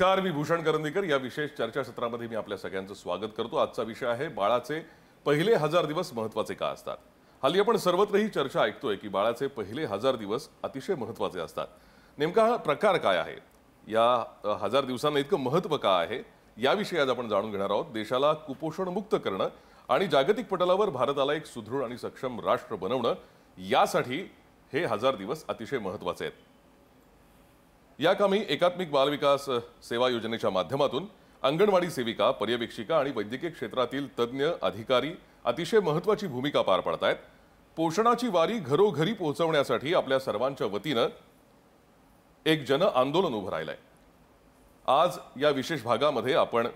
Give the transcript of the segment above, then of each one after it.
नमस्कार, मी भूषण करंदीकर। या विशेष चर्चासत्रामध्ये मी आपल्या सगळ्यांचं स्वागत करतो। आजचा विषय आहे बाळाचे पहिले 1000 दिवस महत्त्वाचे का असतात। हल्ली आपण सर्वत्र ही चर्चा ऐकतोय की बाळाचे पहिले 1000 दिवस अतिशय महत्त्वाचे असतात। नेमका हा प्रकार काय आहे, या 1000 दिवसांना इतकं महत्त्व का आहे, याविषयी आज आपण जाणून घेणार आहोत। देशाला कुपोषण मुक्त करणं आणि जागतिक पटलावर भारताला एक सुदृढ आणि सक्षम राष्ट्र बनवणं, यासाठी हे 1000 दिवस अतिशय महत्त्वाचे आहेत। या कामी एकात्मिक बालविकास सेवा योजनेच्या माध्यमातून अंगणवाडी सेविका, पर्यवेक्षिका आणि वैद्यकीय क्षेत्रातील तज्ञ अधिकारी अतिशय महत्त्वाची भूमिका पार पाडतायत। पोषणाची वारी घरोघरी पोहोचवण्यासाठी आपल्या सर्वांच्या वतीनं एक जन आंदोलन उभं राहिलंय। आज या विशेष भागामध्ये आपण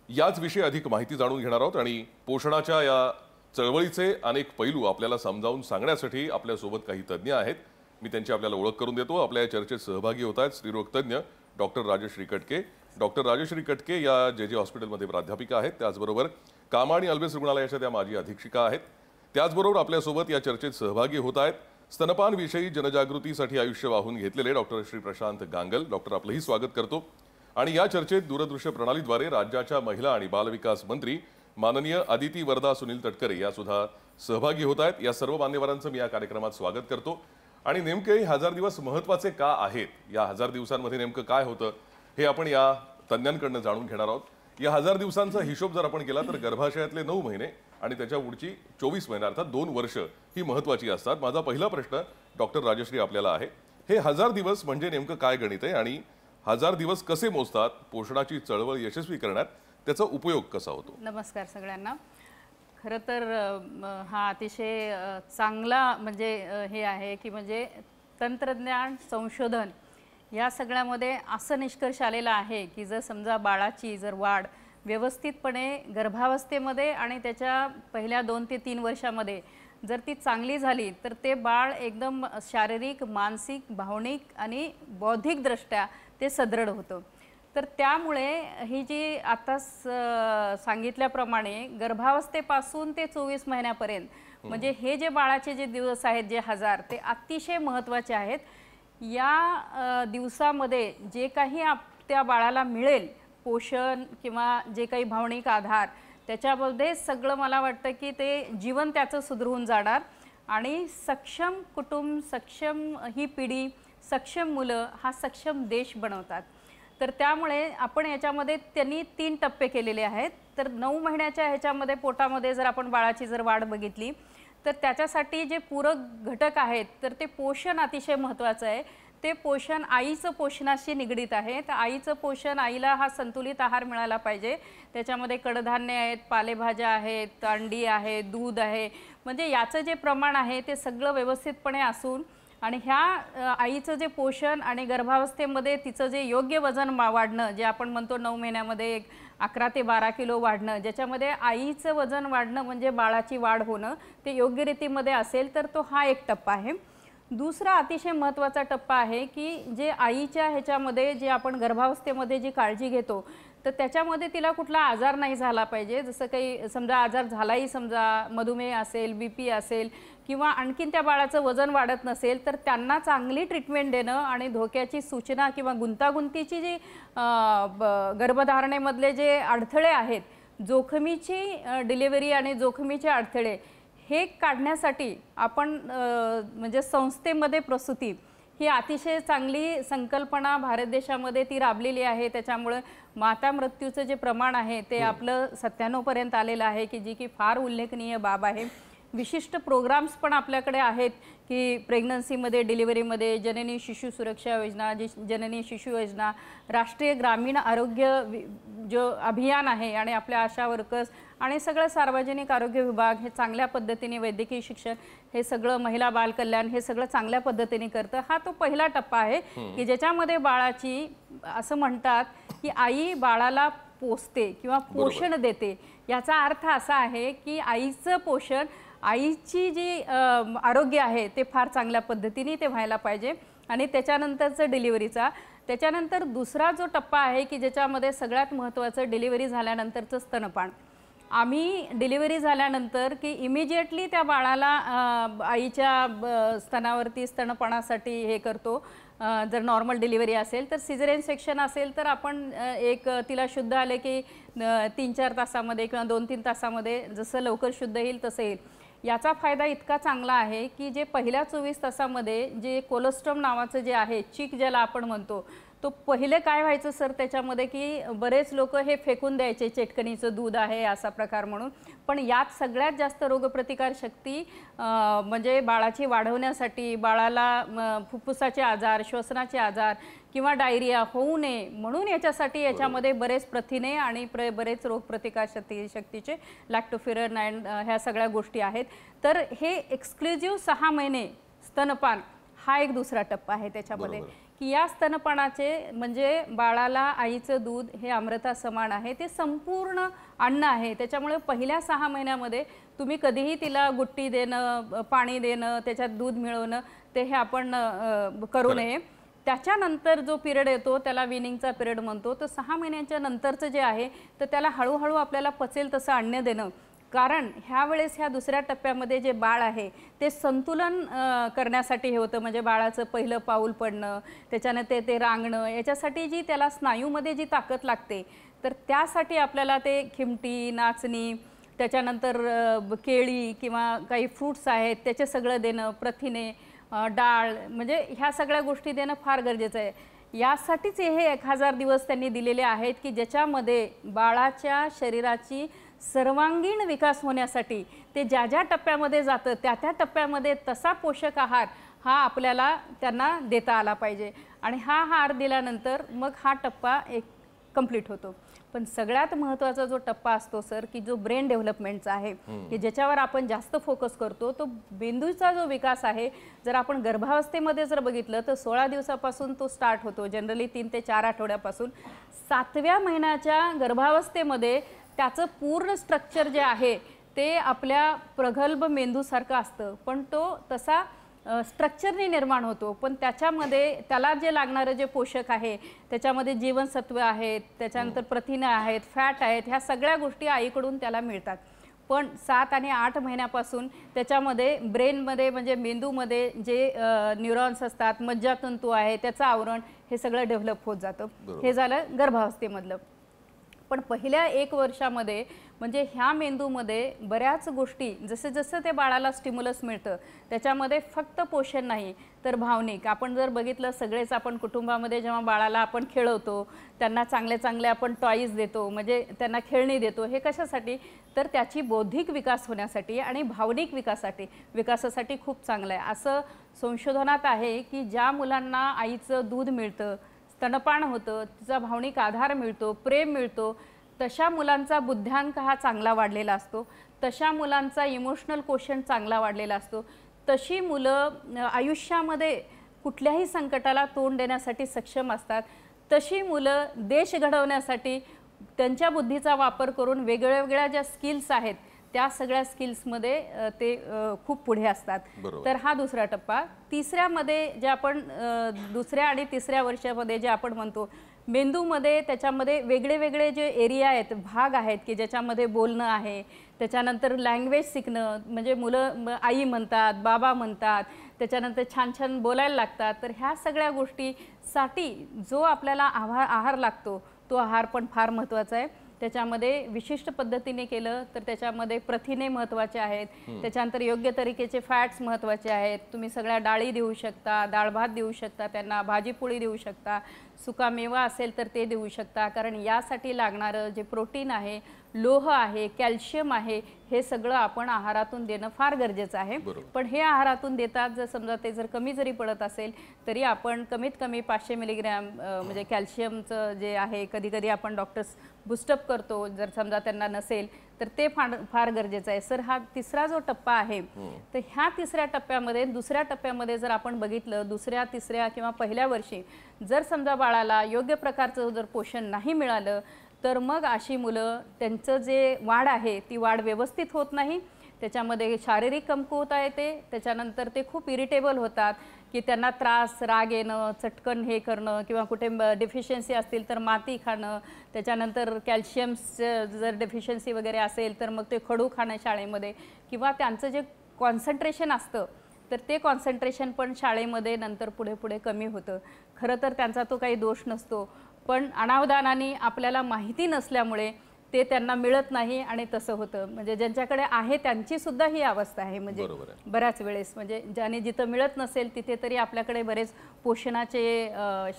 याच विषयी अधिक माहिती जाणून घेणार आहोत आणि पोषणाच्या या चळवळीचे अनेक पैलू आपल्याला समजावून सांगण्यासाठी आपल्या सोबत काही तज्ञ आहेत। मी त्यांची आपल्याला ओळख करून देतो। आपल्या चर्चेत सहभागी होत आहेत स्त्रीरोग तज्ञ डॉक्टर राजश्री कटके। डॉक्टर राजश्री कटके या जे हॉस्पिटलमध्ये प्राध्यापिका आहेत, त्याचबरोबर कामा आणि अल्बेस रुग्णालयाच्या त्या माजी अधीक्षिका आहेत। त्याचबरोबर आपल्यासोबत या चर्चेत सहभागी होत आहेत स्तनपान विषयी जनजागृतीसाठी आयुष्य वाहून घेतलेले डॉक्टर श्री प्रशांत गांगल। डॉक्टर, आपलंही स्वागत करतो। आणि या चर्चेत दूरदृश्य प्रणालीद्वारे राज्याच्या महिला आणि बालविकास मंत्री माननीय अदिती वरदा सुनील तटकरे या सुद्धा सहभागी होत आहेत। या सर्व मान्यवरांचं मी या कार्यक्रमात स्वागत करतो। आणि नेमके 1000 दिवस महत्त्वाचे का आहेत, या 1000 दिवसांमध्ये नेमकं काय होतं, हे आपण या तज्ञांकडून जाणून घेणार आहोत। या 1000 दिवसांचा हिशोब जर आपण केला तर गर्भाशयातले 9 महिने आणि त्याच्या पुढची 24 महिने अर्थात 2 वर्ष ही महत्त्वाची असतात। माझा पहिला प्रश्न डॉक्टर राजश्री आपल्याला आहे, हे 1000 दिवस म्हणजे नेमकं काय गणित आहे आणि 1000 दिवस कसे मोजतात, पोषणाची चळवळ यशस्वी करण्यात त्याचा उपयोग कसा होतो? नमस्कार सगळ्यांना। खरं तर हा अतिशय चांगला म्हणजे हे आहे की म्हणजे तंत्रज्ञान संशोधन या सगळ्यामध्ये असं निष्कर्ष आलेला आहे की जर समजा बाळाची जर वाढ व्यवस्थितपणे गर्भावस्थेमध्ये आणि त्याच्या पहिल्या 2 ते 3 वर्षामध्ये जर ती चांगली झाली तर ते बाळ एकदम शारीरिक, मानसिक, भावनिक आणि बौद्धिकदृष्ट्या ते सदृढ होतं। तर त्यामुळे ही जी आता सांगितल्याप्रमाणे गर्भावस्थेपासून ते 24 महिन्यापर्यंत म्हणजे हे जे बाळाचे जे दिवस आहेत जे 1000 ते अतिशय महत्त्वाचे आहेत। या दिवसामध्ये जे काही त्या बाळाला मिळेल पोषण किंवा जे काही भावनिक आधार, त्याच्यामध्ये सगळं मला वाटतं की ते जीवन त्याचं सुधरवून जाणार आणि सक्षम कुटुंब, सक्षम ही पिढी, सक्षम मुलं हा सक्षम देश बनवतात। तर त्यामुळे आपण याच्यामध्ये त्यांनी 3 टप्पे केलेले आहेत। तर 9 महिन्याच्या ह्याच्यामध्ये पोटामध्ये जर आपण बाळाची जर वाढ बघितली तर त्याच्यासाठी जे पूरक घटक आहेत तर ते पोषण अतिशय महत्त्वाचं आहे। ते पोषण आईचं पोषणाशी निगडित आहे। तर आईचं पोषण, आईला हा संतुलित आहार मिळाला पाहिजे। त्याच्यामध्ये कडधान्य आहेत, पालेभाज्या आहेत, अंडी आहेत, दूध आहे, म्हणजे याचं जे प्रमाण आहे ते सगळं व्यवस्थितपणे असून आणि ह्या आईचं जे पोषण आणि गर्भावस्थेमध्ये तिचं जे योग्य वजन वाढणं, जे आपण म्हणतो 9 महिन्यामध्ये 11 ते 12 किलो वाढणं, ज्याच्यामध्ये आईचं वजन वाढणं म्हणजे बाळाची वाढ होणं ते योग्य रीतीमध्ये असेल तर तो हा एक टप्पा आहे। दुसरा अतिशय महत्त्वाचा टप्पा आहे की जे आईच्या ह्याच्यामध्ये जे आपण गर्भावस्थेमध्ये जी काळजी घेतो तर त्याच्यामध्ये तिला कुठला आजार नाही झाला पाहिजे। जसं काही समजा आजार झालाही, समजा मधुमेह असेल, BP असेल किंवा आणखीन त्या बाळाचं वजन वाढत नसेल तर त्यांना चांगली ट्रीटमेंट देणं आणि धोक्याची सूचना किंवा गुंतागुंतीची जी गर्भधारणेमधले जे अडथळे आहेत, जोखमीची डिलिव्हरी आणि जोखमीचे अडथळे हे काढण्यासाठी आपण म्हणजे संस्थेमध्ये प्रसूती ही अतिशय चांगली संकल्पना भारत देशामध्ये ती राबलेली आहे। त्याच्यामुळे माता मृत्यूचं जे प्रमाण आहे ते आपलं 97 पर्यंत आलेलं आहे की जी की फार उल्लेखनीय बाब आहे। विशिष्ट प्रोग्राम्स पण आपल्याकडे आहेत की प्रेग्नन्सीमध्ये, डिलिव्हरीमध्ये जननी शिशु सुरक्षा योजना, जननी शिशु योजना, राष्ट्रीय ग्रामीण आरोग्य जो अभियान आहे आणि आपल्या आशा वर्कर्स आणि सगळं सार्वजनिक आरोग्य विभाग हे चांगल्या पद्धतीने, वैद्यकीय शिक्षण हे सगळं, महिला बाल कल्याण हे सगळं चांगल्या पद्धतीने करतं। हा तो पहिला टप्पा आहे की ज्याच्यामध्ये बाळाची असं म्हणतात की आई बाळाला पोसते किंवा पोषण देते। याचा अर्थ असा आहे की आईचं पोषण, आईची जी आरोग्य आहे ते फार चांगल्या पद्धतीने ते व्हायला पाहिजे। आणि त्याच्यानंतरचं डिलिव्हरीचा, त्याच्यानंतर दुसरा जो टप्पा आहे की ज्याच्यामध्ये सगळ्यात महत्त्वाचं डिलिव्हरी झाल्यानंतरचं स्तनपान। आम्ही डिलिव्हरी झाल्यानंतर की इमिजिएटली त्या बाळाला आईच्या स्तनावरती स्तनपानासाठी हे करतो जर नॉर्मल डिलिव्हरी असेल तर सिझेरियन सेक्शन असेल तर आपण तिला शुद्ध आले की 3-4 तासामध्ये किंवा 2-3 तासामध्ये जसं लवकर शुद्ध येईल तसं येईल. याचा फायदा इतका चांगला आहे की जे पहिल्या 24 तासामध्ये जे कोलोस्ट्रम नावाचं जे आहे, चीक ज्याला आपण म्हणतो, तो पहिले काय व्हायचं सर त्याच्यामध्ये की बरेच लोक हे फेकून द्यायचे, चेटकणीचं दूध आहे असा प्रकार म्हणून. पण यात सगळ्यात जास्त रोगप्रतिकार शक्ती म्हणजे बाळाची वाढवण्यासाठी, बाळाला फुफ्फुसाचे आजार, श्वसनाचे आजार किंवा डायरिया होऊ नये म्हणून याच्यामध्ये बरेच प्रथिने आणि बरेच रोगप्रतिकार शक्तीचे लॅक्टोफिरन अँड ह्या सगळ्या गोष्टी आहेत. तर हे एक्सक्लुझिव्ह 6 महिने स्तनपान हा एक दुसरा टप्पा आहे त्याच्यामध्ये की या स्तनपानाचे म्हणजे बाळाला आईचं दूध हे अमृता समान आहे, ते संपूर्ण अन्न आहे. त्याच्यामुळे पहिल्या 6 महिन्यामध्ये तुम्ही कधीही तिला गुट्टी देणं, पाणी देणं, त्याच्यात दूध मिळवणं ते हे आपण करू नये. त्याच्यानंतर जो पिरियड येतो त्याला विनिंगचा पिरियड म्हणतो. तर 6 महिन्यांच्या नंतरचं जे आहे तर त्याला हळूहळू आपल्याला पचेल तसं अन्न देणं. कारण ह्या वेळेस ह्या दुसऱ्या टप्प्यामध्ये जे बाळ आहे ते संतुलन करण्यासाठी हे होतं. म्हणजे बाळाचं पहिलं पाऊल पडणं, त्याच्यानं ते रांगणं, याच्यासाठी जी त्याला स्नायूमध्ये जी ताकद लागते तर त्यासाठी आपल्याला ते खिमटी, नाचणी, त्याच्यानंतर केळी किंवा काही फ्रूट्स आहेत त्याचे सगळं देणं, प्रथिने, डाळ, म्हणजे ह्या सगळ्या गोष्टी देणं फार गरजेचं आहे. यासाठीच हे 1000 दिवस त्यांनी दिलेले आहेत की ज्याच्यामध्ये बाळाच्या शरीराची सर्वांगीण विकास होण्यासाठी ते ज्या ज्या टप्प्यामध्ये जातं त्या टप्प्यामध्ये तसा पोषक आहार हा आपल्याला त्यांना देता आला पाहिजे. आणि हा आहार दिल्यानंतर मग हा टप्पा एक कंप्लीट होतो. पण सगळ्यात महत्त्वाचा जो टप्पा असतो सर की जो ब्रेन डेव्हलपमेंटचा आहे की ज्याच्यावर आपण जास्त फोकस करतो, तो मेंदूचा जो विकास आहे, जर आपण गर्भावस्थेमध्ये जर बघितलं तर 16 दिवसापासून तो स्टार्ट होतो, जनरली 3 ते 4 आठवड्यापासून. 7व्या महिन्याच्या गर्भावस्थेमध्ये त्याचं पूर्ण स्ट्रक्चर जे आहे ते आपल्या प्रगल्भ मेंदूसारखं असतं, पण तो तसा स्ट्रक्चरने निर्माण होतो. पण त्याच्यामध्ये त्याला जे लागणारं जे पोषक आहे त्याच्यामध्ये जीवनसत्व आहेत, त्याच्यानंतर प्रथिने आहेत, फॅट आहेत, ह्या सगळ्या गोष्टी आईकडून त्याला मिळतात. पण 7 आणि 8 महिन्यापासून त्याच्यामध्ये ब्रेनमध्ये म्हणजे मेंदूमध्ये जे न्यूरॉन्स असतात, मज्जातंतू आहे, त्याचं आवरण हे सगळं डेव्हलप होत जातं. हे झालं गर्भावस्थेमधलं. पण पहिल्या 1 वर्षामध्ये म्हणजे ह्या मेंदूमध्ये बऱ्याच गोष्टी जसे जसं ते बाळाला स्टिम्युलस मिळतं त्याच्यामध्ये फक्त पोषण नाही तर भावनिक. आपण जर बघितलं सगळेच आपण कुटुंबामध्ये जेव्हा बाळाला आपण खेळवतो, त्यांना चांगले चांगले आपण टॉईज देतो, म्हणजे त्यांना खेळणी देतो, हे कशासाठी तर त्याची बौद्धिक विकास होण्यासाठी आणि भावनिक विकासासाठी खूप चांगलं आहे. असं संशोधनात आहे की ज्या मुलांना आईचं दूध मिळतं, स्तनपान होतं, तिचा भावनिक आधार मिळतो, प्रेम मिळतो, तशा मुलांचा बुद्ध्यांक हा चांगला वाढलेला असतो, तशा मुलांचा इमोशनल क्वोशंट चांगला वाढलेला असतो, तशी मुलं आयुष्यामध्ये कुठल्याही संकटाला तोंड देण्यासाठी सक्षम असतात, तशी मुलं देश घडवण्यासाठी त्यांच्या बुद्धीचा वापर करून वेगवेगळ्या ज्या स्किल्स आहेत त्या सगळ्या स्किल्समध्ये ते खूप पुढे असतात. तर हा दुसरा टप्पा. तिसऱ्यामध्ये जे आपण 2ऱ्या आणि 3ऱ्या वर्षामध्ये जे आपण म्हणतो मेंदूमध्ये त्याच्यामध्ये वेगळे वेगळे जे एरिया आहेत, भाग आहेत की ज्याच्यामध्ये बोलणं आहे, त्याच्यानंतर लँग्वेज शिकणं, म्हणजे मुलं आई म्हणतात, बाबा म्हणतात, त्याच्यानंतर छान छान बोलायला लागतात. तर ह्या सगळ्या गोष्टीसाठी जो आपल्याला आहार लागतो तो आहार पण फार महत्त्वाचा आहे. त्याच्यामध्ये विशिष्ट पद्धतीने केलं तर त्याच्यामध्ये प्रथिने महत्त्वाचे आहेत, त्याच्यानंतर योग्य तरीकेचे फॅट्स महत्त्वाचे आहेत. तुम्ही सगळ्या डाळी देऊ शकता, डाळ भात देऊ शकता, त्यांना भाजीपोळी देऊ शकता, सुकामेवा असेल तर ते देऊ शकता. कारण यासाठी लागणारं जे प्रोटीन आहे, लोह आहे, कॅल्शियम आहे, हे सगळं आपण आहारातून देणं फार गरजेचं आहे. पण हे आहारातून देतात जर समजा ते जर कमी जरी पडत असेल तरी आपण कमीत कमी 500 मिलीग्रॅम म्हणजे कॅल्शियमचं जे आहे कधी कधी आपण डॉक्टर्स बूस्टअप करतो, जर समजा त्यांना नसेल तर ते फार गरजेचं आहे. सर हा तिसरा जो टप्पा आहे तर ह्या तिसऱ्या टप्प्यामध्ये 2ऱ्या टप्प्यामध्ये जर आपण बघितलं 2ऱ्या 3ऱ्या किंवा पहिल्या वर्षी जर समजा बाळाला योग्य प्रकारचं जर पोषण नाही मिळालं तर मग अशी मुलं त्यांचं जे वाढ आहे ती वाढ व्यवस्थित होत नाही, त्याच्यामध्ये शारीरिक कमकुवता येते, त्याच्यानंतर ते खूप इरिटेबल होतात की त्यांना त्रास, राग येणं, चटकन हे करणं किंवा कुठे डेफिशियन्सी असतील तर माती खाणं, त्याच्यानंतर कॅल्शियमचं जर डेफिशियन्सी वगैरे असेल तर मग ते खडू खाणं शाळेमध्ये, किंवा त्यांचं जे कॉन्सन्ट्रेशन असतं तर ते कॉन्सन्ट्रेशन पण शाळेमध्ये नंतर पुढे पुढे कमी होतं. खरं तर त्यांचा तो काही दोष नसतो, पण अनावधानाने आपल्याला माहिती नसल्यामुळे ते त्यांना मिळत नाही आणि तसं होतं. म्हणजे ज्यांच्याकडे आहे त्यांची सुद्धा ही अवस्था आहे. म्हणजे बऱ्याच वेळेस म्हणजे ज्याने जिथं मिळत नसेल तिथे तरी आपल्याकडे बरेच पोषणाचे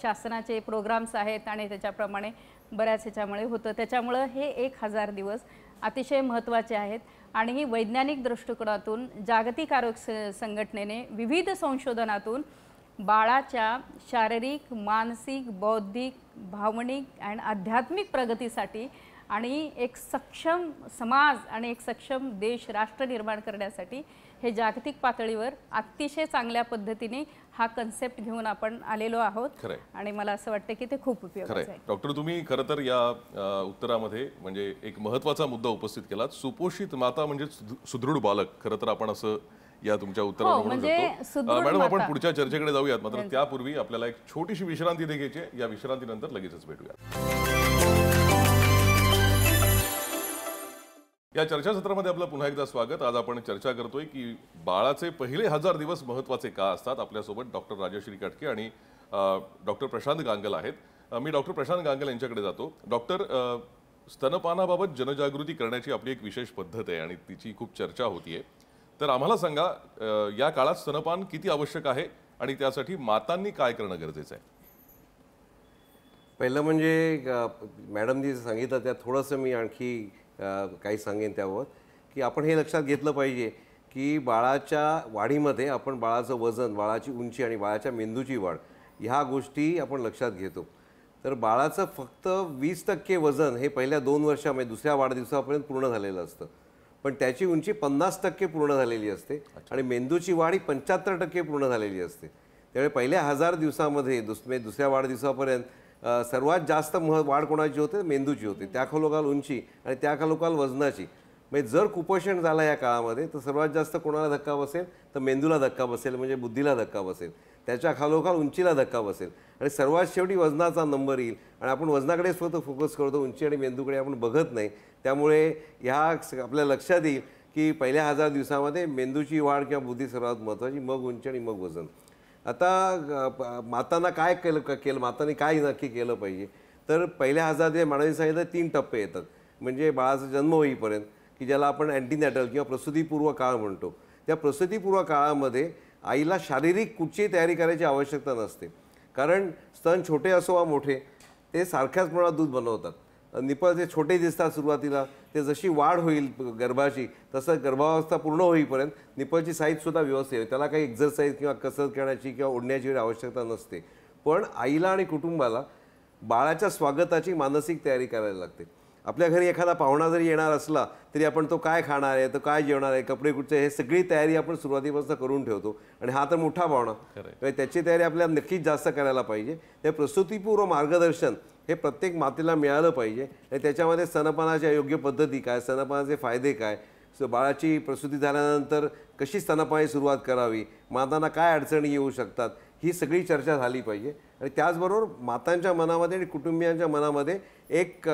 शासनाचे प्रोग्राम्स आहेत आणि त्याच्याप्रमाणे बऱ्याच ह्याच्यामुळे होतं. त्याच्यामुळं हे 1000 दिवस अतिशय महत्त्वाचे आहेत आणि ही वैज्ञानिक दृष्टिकोनातून जागतिक आरोग्य संघटनेने विविध संशोधनातून बाळाच्या शारीरिक, मानसिक, बौद्धिक, भावनिक आणि आध्यात्मिक प्रगतीसाठी आणि एक सक्षम समाज आणि एक सक्षम देश राष्ट्र निर्माण करण्यासाठी हे जागतिक पातळीवर अतिशय चांगल्या पद्धतीने हा कन्सेप्ट घेऊन आपण आलेलो आहोत आणि मला असं वाटतं की ते खूप उपयोगाचं आहे. डॉक्टर, तुम्ही खरं तर या उत्तरामध्ये म्हणजे एक महत्त्वाचा मुद्दा उपस्थित केला. सुपोषित माता म्हणजे सुदृढ बालक. खरं तर आपण असं या तुमच्या उत्तरावर म्हणू शकतो. मॅडम, आपण पुढच्या चर्चेकडे जाऊयात, मात्र त्यापूर्वी आपल्याला एक छोटीशी विश्रांती घ्यायची आहे. या विश्रांतीनंतर लगेचच भेटूया. या चर्चासत्रामध्ये आपलं पुन्हा एकदा स्वागत. आज आपण चर्चा करतोय की बाळाचे पहिले 1000 दिवस महत्त्वाचे का असतात. आपल्यासोबत डॉक्टर राजश्री काटके आणि डॉक्टर प्रशांत गांगल आहेत. मी डॉक्टर प्रशांत गांगल यांच्याकडे जातो. डॉक्टर, स्तनपानाबाबत जनजागृती करण्याची आपली एक विशेष पद्धत आहे आणि तिची खूप चर्चा होतीये. तर आम्हाला सांगा, या काळात स्तनपान किती आवश्यक आहे आणि त्यासाठी मातांनी काय करणं गरजेचं आहे? पहिलं म्हणजे मॅडमनी सांगितलं त्यात थोडंसं मी आणखी काही सांगेन त्यावर, की आपण हे लक्षात घेतलं पाहिजे की बाळाच्या वाढीमध्ये आपण बाळाचं वजन, बाळाची उंची आणि बाळाच्या मेंदूची वाढ ह्या गोष्टी आपण लक्षात घेतो. तर बाळाचं फक्त 20% वजन हे पहिल्या 2 वर्षामध्ये दुसऱ्या वाढदिवसापर्यंत पूर्ण झालेलं असतं, पण त्याची उंची 50% पूर्ण झालेली असते आणि मेंदूची वाढ ही 75% पूर्ण झालेली असते. त्यामुळे पहिल्या 1000 दिवसामध्ये दुसऱ्या वाढदिवसापर्यंत सर्वात जास्त वाढ कोणाची होते? मेंदूची होते. त्याखालोखाल उंची आणि त्याखालोखाल वजनाची. म्हणजे जर कुपोषण झालं या काळामध्ये तर सर्वात जास्त कोणाला धक्का बसेल? तर मेंदूला धक्का बसेल, म्हणजे बुद्धीला धक्का बसेल. त्याच्या खालोखाल उंचीला धक्का बसेल आणि सर्वात शेवटी वजनाचा नंबर येईल आणि आपण वजनाकडे स्वतः फोकस करतो, उंची आणि मेंदूकडे आपण बघत नाही. त्यामुळे ह्या आपल्या लक्षात येईल की पहिल्या 1000 दिवसामध्ये मेंदूची वाढ किंवा बुद्धी सर्वात महत्त्वाची, मग उंची आणि मग वजन. आता मातांना काय केलं मातांनी काय नक्की केलं पाहिजे? तर पहिल्या 1000 दिवस मॅडमने सांगितलं 3 टप्पे येतात. म्हणजे बाळाचा जन्म होईपर्यंत, की ज्याला आपण अँटीनॅटल किंवा प्रसूतीपूर्व काळ म्हणतो. त्या प्रसूतीपूर्व काळामध्ये आईला शारीरिक कुठचीही तयारी करायची आवश्यकता नसते, कारण स्तन छोटे असो वा मोठे ते सारख्याच प्रमाणात दूध बनवतात. निपल जे छोटे दिसतात सुरुवातीला, ते जशी वाढ होईल गर्भाची तसं गर्भावस्था पूर्ण होईपर्यंत निपलची साईजसुद्धा व्यवस्थित आहे. त्याला काही एक्झरसाईज किंवा कसरत करण्याची किंवा ओढण्याची आवश्यकता नसते. पण आईला आणि कुटुंबाला बाळाच्या स्वागताची मानसिक तयारी करायला लागते. आपल्या घरी एखादा पाहुणा जरी येणार असला तरी आपण तो काय खाणार आहे, तो काय जेवणार आहे, कपडे कुठचे, हे सगळी तयारी आपण सुरुवातीपासून करून ठेवतो. आणि हा तर मोठा पाहुणा, त्याची तयारी आपल्याला नक्कीच जास्त करायला पाहिजे. ते प्रसूतीपूर्व मार्गदर्शन हे प्रत्येक मातेला मिळालं पाहिजे. आणि त्याच्यामध्ये स्तनपानाच्या योग्य पद्धती काय, स्तनपानाचे फायदे काय, बाळाची प्रसूती झाल्यानंतर कशी स्तनपानाची सुरुवात करावी, मातांना काय अडचणी येऊ शकतात, ही सगळी चर्चा झाली पाहिजे. आणि त्याचबरोबर मातांच्या मनामध्ये आणि कुटुंबियांच्या मनामध्ये एक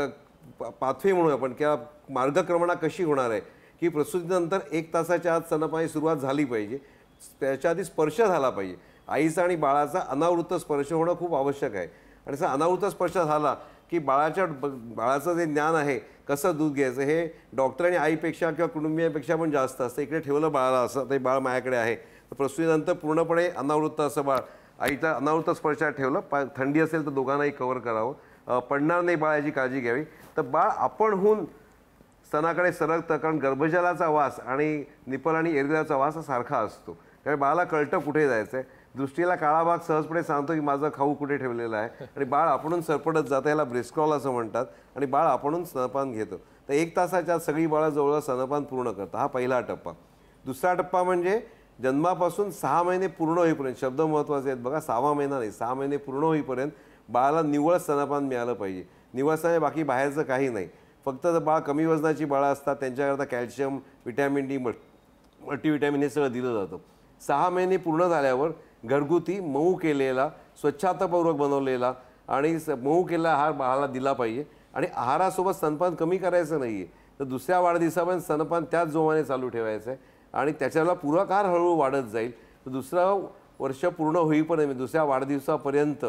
पाथवे म्हणून आपण किंवा मार्गक्रमणा कशी होणार आहे, की प्रसूतीनंतर 1 तासाच्या आत स्तनपानाची सुरुवात झाली पाहिजे. त्याच्या आधी स्पर्श झाला पाहिजे. आईचा आणि बाळाचा अनावृत्त स्पर्श होणं खूप आवश्यक आहे. आणि असा अनावृत्त स्पर्श झाला की बाळाचं जे ज्ञान आहे कसं दूध घ्यायचं हे डॉक्टर आणि आईपेक्षा किंवा कुटुंबियांपेक्षा पण जास्त असतं. इकडे ठेवलं बाळाला, असं ते बाळ माझ्याकडे आहे, तर प्रसूतीनंतर पूर्णपणे अनावृत्त असं बाळ आईचा अनावृत्त स्पर्शात ठेवलं. थंडी असेल तर दोघांनाही कव्हर करावं, पडणार नाही बाळाची काळजी घ्यावी. तर बाळ आपणहून स्तनाकडे सरकतं, कारण गर्भजलाचा वास आणि निपल आणि एरविलाचा वास हा सारखा असतो. त्यामुळे बाळाला कळतं कुठे जायचं आहे. दृष्टीला काळा भाग सहजपणे सांगतो की माझा खाऊ कुठे ठेवलेला आहे आणि बाळ आपणहून सरपटत जातं. याला ब्रेस्क्रॉल असं म्हणतात. आणि बाळ आपणहून स्तनपान घेतं. तर 1 तासाच्या आत सगळी बाळं जवळ स्तनपान पूर्ण करतात. हा पहिला टप्पा. दुसरा टप्पा म्हणजे जन्मापासून 6 महिने पूर्ण होईपर्यंत, शब्द महत्त्वाचे आहेत बघा, 6वा महिना नाही, 6 महिने पूर्ण होईपर्यंत बाळाला निव्वळ स्तनपान मिळालं पाहिजे. निव्वळ स्तन, बाकी बाहेरचं काही नाही. फक्त जर बाळ कमी वजनाची बाळं असतात त्यांच्याकरता कॅल्शियम, व्हिटॅमिन डी, मल्टीव्हिटॅमिन हे सगळं दिलं जातं. 6 महिने पूर्ण झाल्यावर घरगुती मऊ केलेला, स्वच्छतापूर्वक बनवलेला आणि मऊ केलेला आहार बाळाला दिला पाहिजे. आणि आहारासोबत स्तनपान कमी करायचं नाही आहे. तर दुसऱ्या वाढदिवसापर्यंत स्तनपान त्याच जोमाने चालू ठेवायचं आहे आणि त्याच्याला पूरक आहार हळूहळू वाढत जाईल. तर दुसरं वर्ष पूर्ण होईपर्यंत दुसऱ्या वाढदिवसापर्यंत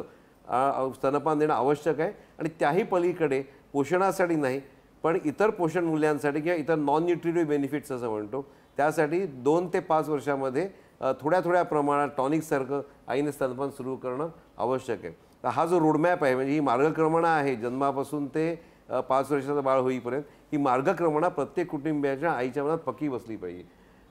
स्तनपान देणं आवश्यक आहे. आणि त्याही पलीकडे पोषणासाठी नाही पण इतर पोषण मूल्यांसाठी किंवा इतर नॉन न्यूट्रिटिव्ह बेनिफिट्स असं म्हणतो त्यासाठी 2 ते 5 वर्षामध्ये थोड्या थोड्या प्रमाणात टॉनिकसारखं आईने स्तनपान सुरू करणं आवश्यक आहे. तर हा जो रोडमॅप आहे म्हणजे ही मार्गक्रमणा आहे जन्मापासून ते 5 वर्षाचं बाळ होईपर्यंत ही मार्गक्रमणा प्रत्येक कुटुंबियाच्या आईच्या मनात पक्की बसली पाहिजे.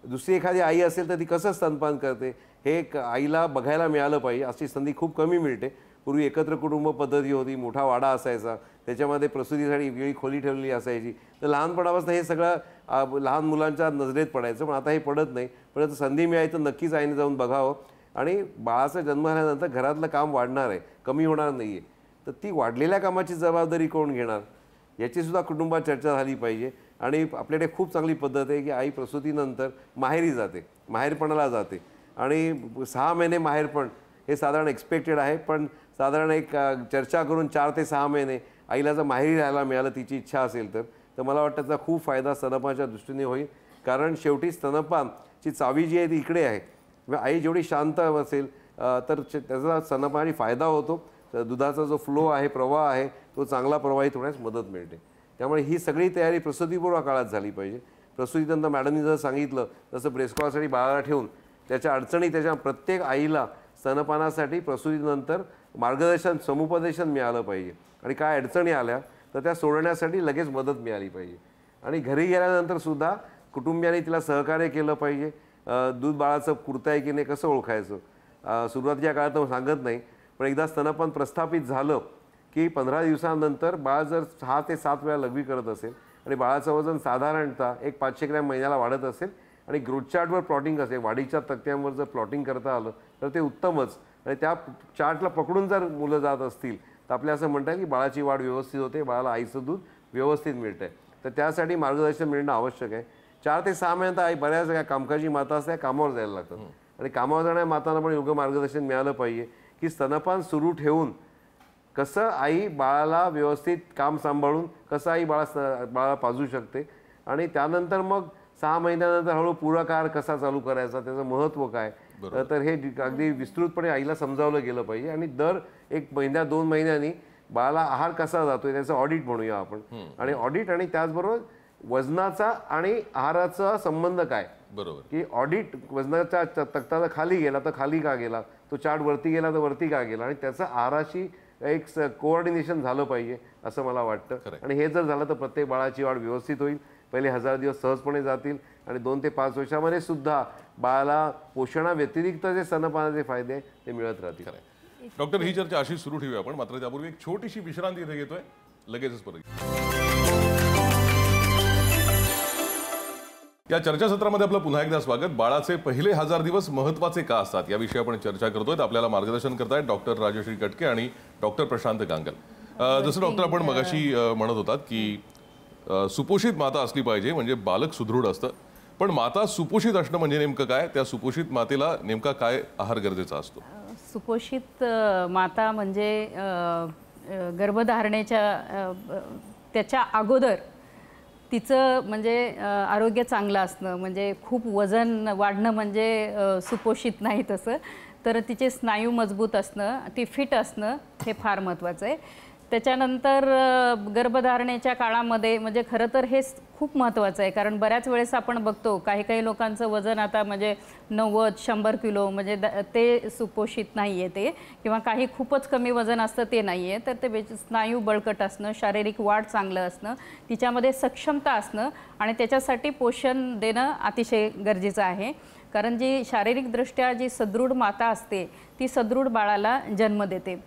दुसरी एखादी आई असेल तर ती कसं स्तनपान करते हे आईला बघायला मिळालं पाहिजे. अशी संधी खूप कमी मिळते. पूर्वी एकत्र कुटुंब पद्धती होती, मोठा वाडा असायचा, त्याच्यामध्ये प्रसूतीसाठी वेगळी खोली ठेवलेली असायची. तर लहानपणापासून हे सगळं लहान मुलांच्या नजरेत पडायचं पण आता हे पडत नाही. पण आता संधी मिळाली तर नक्कीच आईने जाऊन बघावं. आणि बाळाचा जन्म झाल्यानंतर घरातलं काम वाढणार आहे, कमी होणार नाही आहे. तर ती वाढलेल्या कामाची जबाबदारी कोण घेणार याचीसुद्धा कुटुंबात चर्चा झाली पाहिजे. आणि आपल्याकडे खूप चांगली पद्धत आहे की आई प्रसूतीनंतर माहेरी जाते, माहेरपणाला जाते. आणि 6 महिने माहेरपण हे साधारण एक्सपेक्टेड आहे. पण साधारण एक चर्चा करून 4 ते 6 महिने आईला जर माहेरी राहायला मिळालं तिची इच्छा असेल तर मला वाटतं त्याचा खूप फायदा स्तनपानाच्या दृष्टीने होईल. कारण शेवटी स्तनपानची चावी जी आहे ती इकडे आहे. आई जेवढी शांत असेल तर त्याचा स्तनपानाने फायदा होतो. दुधाचा जो फ्लो आहे, प्रवाह आहे तो चांगला प्रवाहित होण्यास मदत मिळते. त्यामुळे ही सगळी तयारी प्रसूतीपूर्व काळात झाली पाहिजे. प्रसूतीनंतर मॅडमनी जर सांगितलं तसं ब्रेस्टकॉसाठी बाळाला ठेवून त्याच्या अडचणी त्याच्या प्रत्येक आईला स्तनपानासाठी प्रसूतीनंतर मार्गदर्शन समुपदेशन मिळालं पाहिजे. आणि काय अडचणी आल्या तर त्या सोडवण्यासाठी लगेच मदत मिळाली पाहिजे. आणि घरी गेल्यानंतर सुद्धा कुटुंबियांनी तिला सहकार्य केलं पाहिजे. दूध बाळाचं पुरतं आहे की नाही कसं ओळखायचं. सुरुवातीच्या काळात तर सांगत नाही पण एकदा स्तनपान प्रस्थापित झालं की 15 दिवसांनंतर बाळ जर 6 ते 7 वेळा लघवी करत असेल आणि बाळाचं वजन साधारणतः एक 500 ग्रॅम महिन्याला वाढत असेल आणि ग्रोथ चार्टवर प्लॉटिंग असेल, वाढीच्या तक्त्यांवर जर प्लॉटिंग करता आलं तर ते उत्तमच. आणि त्या चार्टला पकडून जर मुलं जात असतील तर आपल्या असं म्हणता येईल की बाळाची वाढ व्यवस्थित होते, बाळाला आईचं दूध व्यवस्थित मिळतं आहे. तर त्यासाठी मार्गदर्शन मिळणं आवश्यक आहे. 4 ते 6 महिन्यात आई बऱ्याच काय कामकाजी माता असते कामावर जायला लागतात. आणि कामावर जाणाऱ्या मातांना पण योग्य मार्गदर्शन मिळालं पाहिजे की स्तनपान सुरू ठेवून कसं आई बाळाला व्यवस्थित काम सांभाळून कसं आई बाळाला पाजू शकते. आणि त्यानंतर मग 6 महिन्यानंतर हळूहळू पूरक आहार कसा चालू करायचा, त्याचं महत्त्व काय, तर हे अगदी विस्तृतपणे आईला समजावलं गेलं पाहिजे. आणि दर 1 महिन्या 2 महिन्यांनी बाळाला आहार कसा जातोय त्याचं ऑडिट म्हणूया आपण. आणि ऑडिट आणि त्याचबरोबर वजनाचा आणि आहाराचा संबंध काय, बरोबर की ऑडिट वजनाच्या तक्ता खाली गेला तर खाली का गेला, तो चार्ट वरती गेला तर वरती का गेला, आणि त्याचं आहाराशी एक कोऑर्डिनेशन झालं पाहिजे असं मला वाटतं. आणि हे जर झालं तर प्रत्येक बाळाची वाढ व्यवस्थित होईल. पहिले 1000 दिवस सहजपणे जातील आणि 2 ते 5 वर्षामध्ये सुद्धा बाळाला पोषणाव्यतिरिक्त जे स्तनपानाचे फायदे आहेत ते मिळत राहतील. डॉक्टर, ही चर्चा अशी सुरू ठेवूया आपण, मात्र त्यापूर्वी एक छोटीशी विश्रांती इथे घेतोय, लगेचच परत. या चर्चासत्रामध्ये आपलं पुन्हा एकदा स्वागत. बाळाचे पहिले 1000 दिवस महत्त्वाचे का असतात याविषयी आपण चर्चा करतोय. आपल्याला मार्गदर्शन करतायत डॉक्टर राजश्री कटके आणि डॉक्टर प्रशांत गांगल. जसं डॉक्टर आपण मगाशी म्हणत होतात की सुपोषित माता असली पाहिजे म्हणजे बालक सुदृढ असतं. पण माता सुपोषित असणं म्हणजे नेमकं काय, त्या सुपोषित मातेला नेमका काय आहार गरजेचा असतो? सुपोषित माता म्हणजे गर्भधारणेच्या त्याच्या अगोदर तिचं म्हणजे आरोग्य चांगलं असणं, म्हणजे खूप वजन वाढणं म्हणजे सुपोषित नाही तसं. तर तिचे स्नायू मजबूत असणं, ती फिट असणं हे फार महत्त्वाचं आहे. त्याच्यानंतर गर्भधारणेच्या काळामध्ये म्हणजे खरं तर हे खूप महत्त्वाचं आहे. कारण बऱ्याच वेळेस आपण बघतो काही लोकांचं वजन आता म्हणजे 90-100 किलो म्हणजे ते सुपोषित नाही आहे ते, किंवा काही खूपच कमी वजन असतं ते नाही आहे. तर ते स्नायू बळकट असणं, शारीरिक वाढ चांगलं असणं, तिच्यामध्ये सक्षमता असणं आणि त्याच्यासाठी पोषण देणं अतिशय गरजेचं आहे. कारण जी शारीरिकदृष्ट्या जी सदृढ माता असते ती सदृढ बाळाला जन्म देते.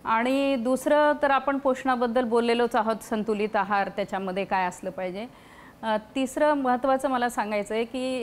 आणि दुसरं तर आपण पोषणाबद्दल बोललेलोच आहोत, संतुलित आहार त्याच्यामध्ये काय असलं पाहिजे. तिसरं महत्त्वाचं मला सांगायचं आहे की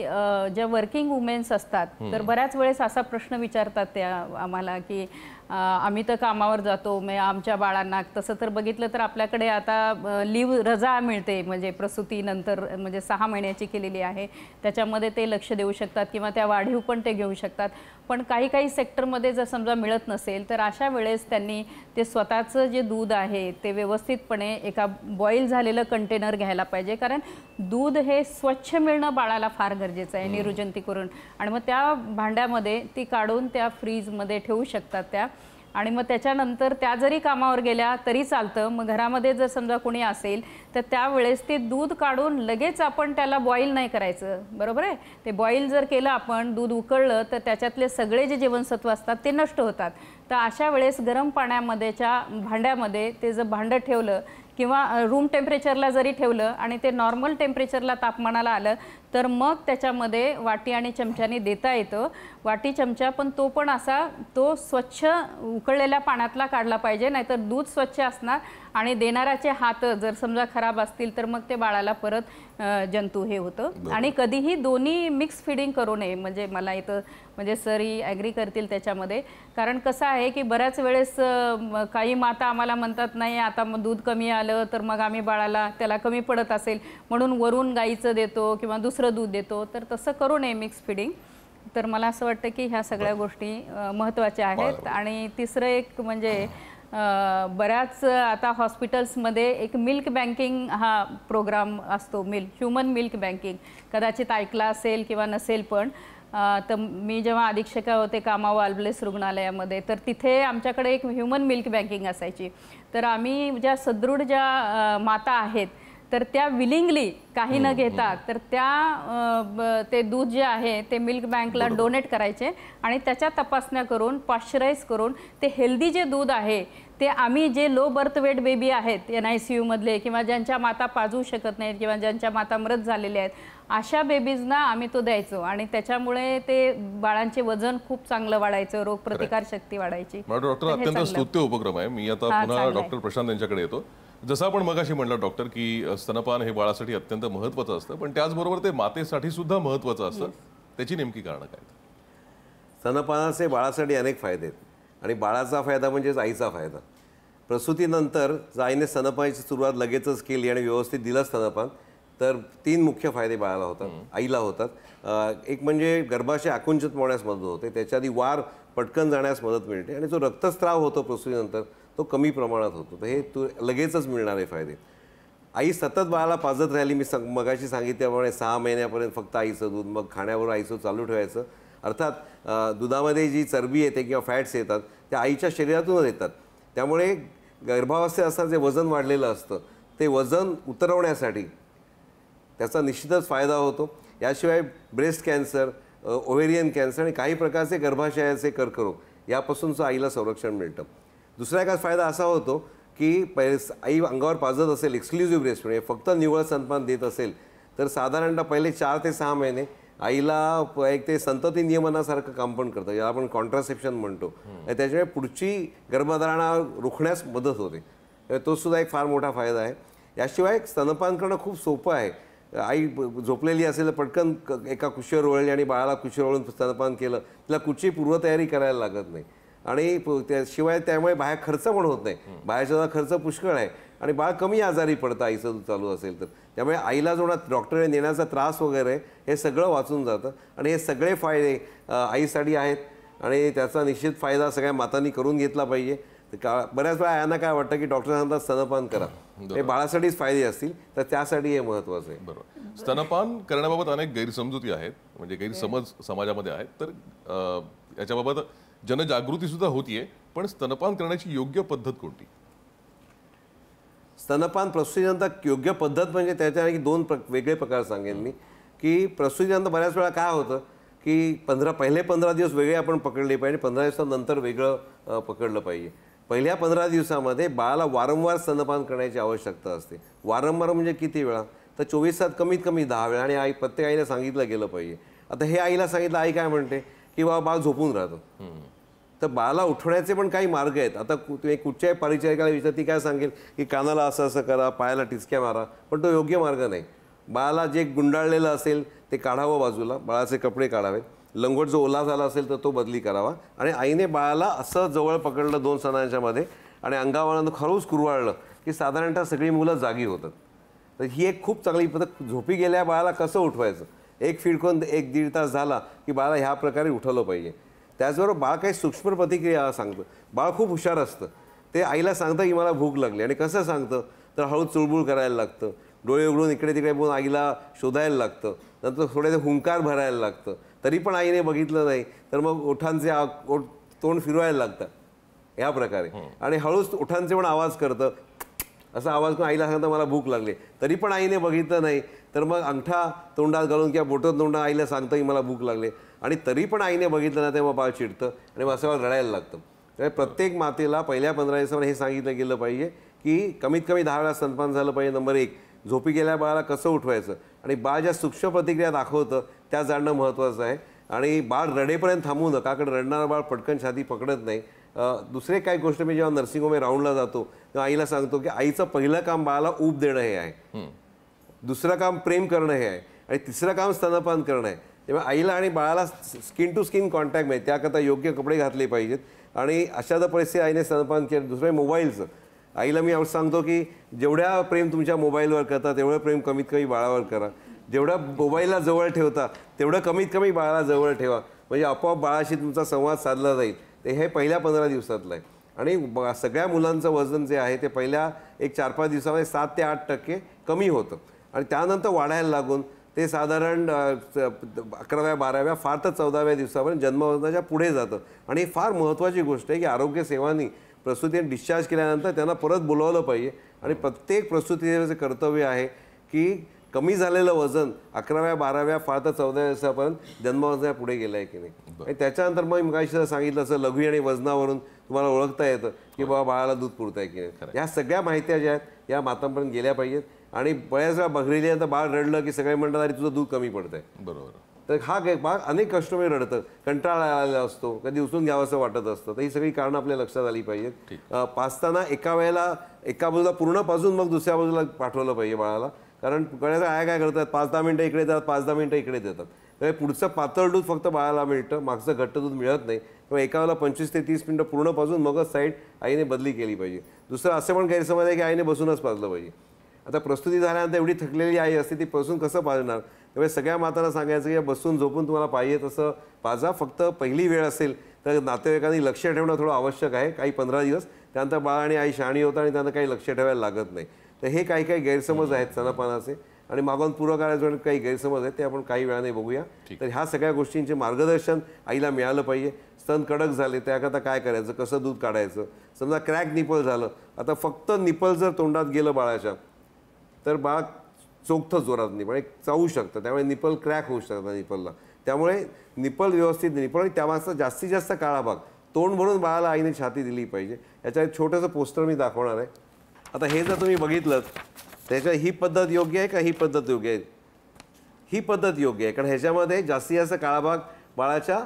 ज्या वर्किंग वुमेन्स असतात तर बऱ्याच वेळेस असा प्रश्न विचारतात त्या आम्हाला की आम्ही तर कामावर जातो, मग आमच्या बाळांना. तसं तर बघितलं तर आपल्याकडे आता लीव रजा मिळते म्हणजे प्रसूतीनंतर, म्हणजे 6 महिन्याची केलेली आहे, त्याच्यामध्ये ते लक्ष देऊ शकतात किंवा त्या वाढीव पण ते घेऊ शकतात. पण काही काही सेक्टरमध्ये जर समजा मिळत नसेल तर अशा वेळेस त्यांनी ते स्वतःचं जे दूध आहे ते व्यवस्थितपणे एका बॉईल झालेलं कंटेनर घ्यायला पाहिजे, कारण दूध हे स्वच्छ मिळणं बाळाला फार गरजेचं आहे निर्जंतुकी करून. आणि मग त्या भांड्यामध्ये ती काढून त्या फ्रीजमध्ये ठेवू शकतात त्या. आणि मग त्याच्यानंतर त्या जरी कामावर गेल्या तरी चालतं. मग घरामध्ये जर समजा कोणी असेल तर त्यावेळेस ते दूध काढून लगेच आपण त्याला बॉईल नाही करायचं, बरोबर आहे. ते बॉईल जर केलं आपण, दूध उकळलं तर त्याच्यातले सगळे जे जीवनसत्व असतात ते नष्ट होतात. तर अशा वेळेस गरम पाण्यामध्येच्या भांड्यामध्ये ते जर भांडं ठेवलं किंवा रूम टेम्परेचरला जरी ठेवलं आणि ते नॉर्मल टेम्परेचरला तापमानाला आलं तर मग त्याच्यामध्ये वाटी आणि चमच्याने देता येतं. वाटी चमचा पण तो पण असा तो स्वच्छ उकळलेल्या पाण्यातला काढला पाहिजे, नाहीतर दूध स्वच्छ असणार आणि देणाऱ्याचे हात जर समजा खराब असतील तर मग ते बाळाला परत जंतू हे होतं. आणि कधीही दोन्ही मिक्स फिडिंग करू नये, म्हणजे मला इथं म्हणजे सरही ॲग्री करतील त्याच्यामध्ये. कारण कसं आहे की बऱ्याच वेळेस काही माता आम्हाला म्हणतात नाही आता मग दूध कमी आलं तर मग आम्ही बाळाला त्याला कमी पडत असेल म्हणून वरून गाईचं देतो किंवा दुसरं दूध देतो, तर तसं करू नये मिक्स फिडिंग. तर मला असं वाटतं की ह्या सगळ्या गोष्टी महत्त्वाच्या आहेत. आणि तिसरं एक म्हणजे बऱ्याच आता हॉस्पिटल्समध्ये एक मिल्क बँकिंग हा प्रोग्राम असतो, ह्युमन मिल्क बँकिंग. कदाचित ऐकला असेल किंवा नसेल पण तर मी जेव्हा अधीक्षका होते कामावर आल्बलेस रुग्णालयामध्ये तर तिथे आमच्याकडे एक ह्युमन मिल्क बँकिंग असायची. तर आम्ही ज्या सदृढ ज्या माता आहेत तर त्या विलिंगली काही न घेता तर त्या ते दूध जे आहे ते मिल्क बँकला डोनेट करायचे आणि त्याच्या तपासण्या करून पाश्चराईज करून ते हेल्दी जे दूध आहे ते आम्ही जे लो बर्थ वेट बेबी आहेत NICU मधले किंवा ज्यांच्या माता पाजू शकत नाहीत किंवा ज्यांच्या माता मृत झालेल्या आहेत अशा बेबीजना आम्ही तो द्यायचो आणि त्याच्यामुळे ते बाळांचे वजन खूप चांगलं वाढायचं, रोगप्रतिकार शक्ती वाढायची. डॉक्टर अत्यंत स्तुत्य उपक्रम आहे. मी आता पुन्हा डॉक्टर प्रशांत यांच्याकडे येतो. जसं आपण मगाशी म्हणलं डॉक्टर की स्तनपान हे बाळासाठी अत्यंत महत्त्वाचं असतं, पण त्याचबरोबर ते मातेसाठी सुद्धा महत्त्वाचं असतं. त्याची नेमकी कारणं काय? स्तनपानाचे बाळासाठी अनेक फायदे आहेत आणि बाळाचा फायदा म्हणजेच आईचा फायदा. प्रसूतीनंतर जर आईने स्तनपानाची सुरुवात लगेचच केली आणि व्यवस्थित दिलं स्तनपान तर 3 मुख्य फायदे बाळाला होतात, आईला होतात. एक म्हणजे गर्भाशय आकुंचित होण्यास मदत होते, त्याच्या आधी वार पटकन जाण्यास मदत मिळते आणि जो रक्तस्राव होतो प्रसूतीनंतर तो कमी प्रमाणात होतो. तर हे लगेचच मिळणारे फायदे. आई सतत बाळाला पाजत राहिली, मी मगाशी सांगितल्याप्रमाणे 6 महिन्यापर्यंत फक्त आईचं दूध, मग खाण्यावर आईचं चालू ठेवायचं. अर्थात दुधामध्ये जी चरबी येते किंवा फॅट्स येतात त्या आईच्या शरीरातूनच येतात. त्यामुळे गर्भावस्थेत असताना जे वजन वाढलेलं असतं ते वजन उतरवण्यासाठी त्याचा निश्चितच फायदा होतो. याशिवाय ब्रेस्ट कॅन्सर, ओव्हेरियन कॅन्सर आणि काही प्रकारचे गर्भाशयाचे कर्करोग यापासूनचं आईला संरक्षण मिळतं. दुसरा एक फायदा असा होतो की आई अंगावर पाजत असेल, एक्सक्लुझिव्ह ब्रेस्ट म्हणजे फक्त निव्वळ स्तनपान देत असेल तर साधारणतः पहिले 4 ते 6 महिने आईला एक ते संतती नियमनासारखं काम पण करतं, याला आपण कॉन्ट्रासेप्शन म्हणतो. त्याच्यामुळे पुढची गर्भधारणा रोखण्यास मदत होते. तो सुद्धा एक फार मोठा फायदा आहे. याशिवाय स्तनपान करणं खूप सोपं आहे. आई झोपलेली असेल तर पटकन एका कुशीवर वळली आणि बाळाला कुशीवर वळून स्तनपान केलं, तिला कुठची पूर्वतयारी करायला लागत नाही. आणि त्याशिवाय त्यामुळे बाहेर खर्च पण होत नाही. बाहेरचा खर्च पुष्कळ आहे आणि बाळ कमी आजारी पडतं आईचं दूध चालू असेल तर. त्यामुळे आईला जो डॉक्टरने नेण्याचा त्रास वगैरे हे सगळं वाचून जातं आणि हे सगळे फायदे आईसाठी आहेत आणि त्याचा निश्चित फायदा सगळ्या मातांनी करून घेतला पाहिजे. बऱ्याच वेळा यांना काय वाटतं की डॉक्टर सांगतात स्तनपान करा, हे बाळासाठीच फायदे असतील तर त्यासाठी हे महत्त्वाचं आहे. बरोबर. स्तनपान करण्याबाबत अनेक गैरसमजुती आहेत, म्हणजे गैरसमज समाजामध्ये आहेत. तर याच्याबाबत जनजागृती सुद्धा होतीये, पण स्तनपान करण्याची योग्य पद्धत कोणती? स्तनपान प्रसूतीनंतर योग्य पद्धत म्हणजे त्याच्या 2 वेगळे प्रकार सांगेन मी. की प्रसूतीनंतर बऱ्याच वेळा काय होतं की पहिले 15 दिवस वेगळे आपण पकडले पाहिजे, 15 दिवसानंतर वेगळं पकडलं पाहिजे. पहिल्या 15 दिवसामध्ये बाळाला वारंवार स्तनपान करण्याची आवश्यकता असते. वारंवार म्हणजे किती वेळा? तर 24 तास कमीत कमी 10 वेळा आणि प्रत्येक आईला सांगितलं गेलं पाहिजे. आता हे आईला सांगितलं, आई काय म्हणते की बाळ झोपून राहतं. तर बाळाला उठवण्याचे पण काही मार्ग आहेत. आता तुम्ही कुठच्याही परिचारिकाला विचार, ती काय सांगेल की कानाला असं असं करा, पायाला टिचक्या मारा, पण तो योग्य मार्ग नाही. बाळाला जे गुंडाळलेलं असेल ते काढावं बाजूला, बाळाचे कपडे काढावेत, लंगोट जो ओला झाला असेल तर तो बदली करावा आणि आईने बाळाला असं जवळ पकडलं 2 सणांच्या मध्ये आणि अंगावरून खरंच कुरवाळलं की साधारणतः सगळी मुलं जागी होतात. तर ही एक खूप चांगली पद्धत. झोपी गेल्या बाळाला कसं उठवायचं, एक फिरकून 1-1.5 तास झाला की बाळाला ह्या प्रकारे उठवलं पाहिजे. त्याचबरोबर बाळ काही सूक्ष्म प्रतिक्रिया सांगतं. बाळ खूप हुशार असतं. ते आईला सांगतं की मला भूक लागली, आणि कसं सांगतं तर हळू चुळबुळ करायला लागतं, डोळे उघडून इकडे तिकडे बघून आईला शोधायला लागतं, नंतर थोडे हुंकार भरायला लागतं. तरी पण आईने बघितलं नाही तर मग ओठांचे तोंड फिरवायला लागतं ह्या प्रकारे, आणि हळूच ओठांचे पण आवाज करतं, असा आवाज करून आईला सांगतं मला भूक लागली. तरी पण आईने बघितलं नाही तर मग अंगठा तोंडात घालून किंवा बोटं तोंडात आईला सांगतं की मला भूक लागली, आणि तरी पण आईने बघितलं नाही तेव्हा बाळ चिडतं आणि मग असं रडायला लागतं. त्यामुळे प्रत्येक मातेला पहिल्या 15 दिवसामध्ये हे सांगितलं गेलं पाहिजे की कमीत कमी 10 वेळा स्तनपान झालं पाहिजे. नंबर 1, झोपी गेल्या बाळाला कसं उठवायचं, आणि बाळ ज्या सूक्ष्म प्रतिक्रिया दाखवतं त्या जाणणं महत्त्वाचं आहे. आणि बाळ रडेपर्यंत थांबू नका, कारण रडणारं बाळ पटकन छाती पकडत नाही. दुसरे काय गोष्ट, मी जेव्हा नर्सिंग होममध्ये राऊंडला जातो तेव्हा आईला सांगतो की आईचं पहिलं काम बाळाला ऊब देणं हे आहे, दुसरं काम प्रेम करणं हे आहे, आणि तिसरं काम स्तनपान करणं आहे. तेव्हा आईला आणि बाळाला स्किन टू स्किन कॉन्टॅक्ट मिळते, त्याकरता योग्य कपडे घातले पाहिजेत. आणि अशा जर परिस्थिती आईने स्तनपान केलं. दुसरं मोबाईलचं, आईला मी सांगतो की जेवढ्या प्रेम तुमच्या मोबाईलवर करता तेवढं प्रेम कमीत कमी बाळावर करा. जेवढं मोबाईलला जवळ ठेवता तेवढं कमीत कमी बाळाला जवळ ठेवा, म्हणजे आपोआप बाळाशी तुमचा संवाद साधला जाईल. ते हे पहिल्या 15 दिवसातलं आहे. आणि सगळ्या मुलांचं वजन जे आहे ते पहिल्या एक 4-5 दिवसामध्ये 7 ते 8% कमी होतं, आणि त्यानंतर वाढायला लागून ते साधारण 11व्या 12व्या फार तर 14व्या दिवसापर्यंत जन्मवजनाच्या पुढे जातं. आणि ही फार महत्त्वाची गोष्ट आहे की आरोग्य सेवांनी प्रसूतीने डिस्चार्ज केल्यानंतर त्यांना परत बोलवलं पाहिजे. आणि प्रत्येक प्रसूतीचं कर्तव्य आहे की कमी झालेलं वजन 11व्या 12व्या फार तर 14व्या दिवसापर्यंत जन्मवजनाच्या पुढे गेलं आहे की नाही. आणि त्याच्यानंतर मग मगाशी सांगितलं असं लघवी आणि वजनावरून तुम्हाला ओळखता येतं की बाबा बाळाला दूध पुरतं आहे की नाही. ह्या सगळ्या माहित्या ज्या आहेत या मातांपर्यंत गेल्या पाहिजेत. आणि बऱ्याच वेळा बघितल्यानंतर बाळ रडलं की सगळे म्हणतात अरे तुझं दूध कमी पडतंय. बरोबर. तर हा बाळ अनेक कष्टमध्ये रडतं, कंटाळा आलेला असतो, कधी उचलून घ्यावं असं वाटत असतं. तर ही सगळी कारणं आपल्या लक्षात आली पाहिजेत. पाजताना एका वेळेला एका बाजूला पूर्ण पाजून मग दुसऱ्या बाजूला पाठवलं पाहिजे बाळाला, कारण बऱ्याच आया काय करतात 5-10 मिनिटं इकडे देतात, 5-10 मिनिटं इकडे देतात. तर पुढचं पातळ दूध फक्त बाळाला मिळतं, मागचं घट्ट दूध मिळत नाही. किंवा एका वेळेला 25 ते 30 मिनिटं पूर्ण पाजून मगच साईड आईने बदली केली पाहिजे. दुसरं असं पण गैरसमज आहे की आईने बसूनच पाजलं पाहिजे. आता प्रस्तुती झाल्यानंतर एवढी थकलेली आई असते, ती बसून कसं पाजणार. त्यामुळे सगळ्या मातांना सांगायचं की बसून झोपून तुम्हाला पाहिजे तसं पाजा. फक्त पहिली वेळ असेल तर नातेवाईकांनी लक्ष ठेवणं थोडं आवश्यक आहे, काही 15 दिवस. त्यानंतर बाळ आणि आई शहाणी होतं आणि त्यांना काही लक्ष ठेवायला लागत नाही. तर हे काही काही गैरसमज आहेत स्तनपानाचे, आणि मागून पूरक आहाराचे काही गैरसमज आहेत, ते आपण काही वेळाने बघूया. तर ह्या सगळ्या गोष्टींचे मार्गदर्शन आईला मिळालं पाहिजे. स्तन कडक झाले त्याकरता काय करायचं, कसं दूध काढायचं. समजा क्रॅक निपल झालं, आता फक्त निपल जर तोंडात गेलं बाळाच्या तर बाळ चोखतं जोरात निपल एक चावू शकतं, त्यामुळे निपल क्रॅक होऊ शकतं निपलला. त्यामुळे निपल व्यवस्थित निपल, आणि त्यामागचा जास्तीत जास्त काळा भाग तोंड भरून बाळाला आईने छाती दिली पाहिजे. याच्या एक छोटंसं पोस्टर मी दाखवणार आहे. आता हे जर तुम्ही बघितलं त्याच्या ही पद्धत योग्य आहे का ही पद्धत योग्य आहे. ही पद्धत योग्य आहे, कारण ह्याच्यामध्ये जास्तीत जास्त काळा भाग बाळाच्या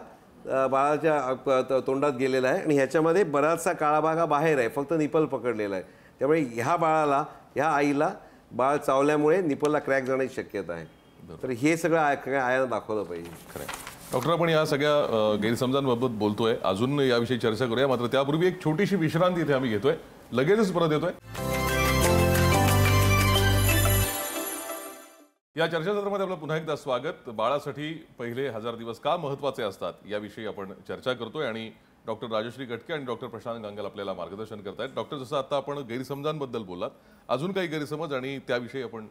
तोंडात गेलेला आहे, आणि ह्याच्यामध्ये बराचसा काळा भाग हा बाहेर आहे, फक्त निपल पकडलेला आहे. त्यामुळे ह्या बाळाला ह्या आईला बाळ चावल्यामुळे निपलला क्रॅक जाण्याची शक्यता आहे. तर हे सगळं आयांना दाखवलं पाहिजे. खरं. डॉक्टर, आपण या सगळ्या गैरसमजांबाबत बोलतोय, अजून याविषयी चर्चा करूया. मात्र त्यापूर्वी एक छोटीशी विश्रांती इथे आम्ही घेतोय, लगेचच परत येतोय. या चर्चासत्रामध्ये आपलं पुन्हा एकदा स्वागत. बाळासाठी पहिले 1000 दिवस का महत्त्वाचे असतात याविषयी आपण चर्चा करतोय, आणि डॉक्टर राजश्री गटके आणि डॉक्टर प्रशांत गांगल आपल्याला मार्गदर्शन करतायत. डॉक्टर, जसं आता आपण गैरसमजांबद्दल बोललात, अजून काही गैरसमज आणि त्याविषयी आपण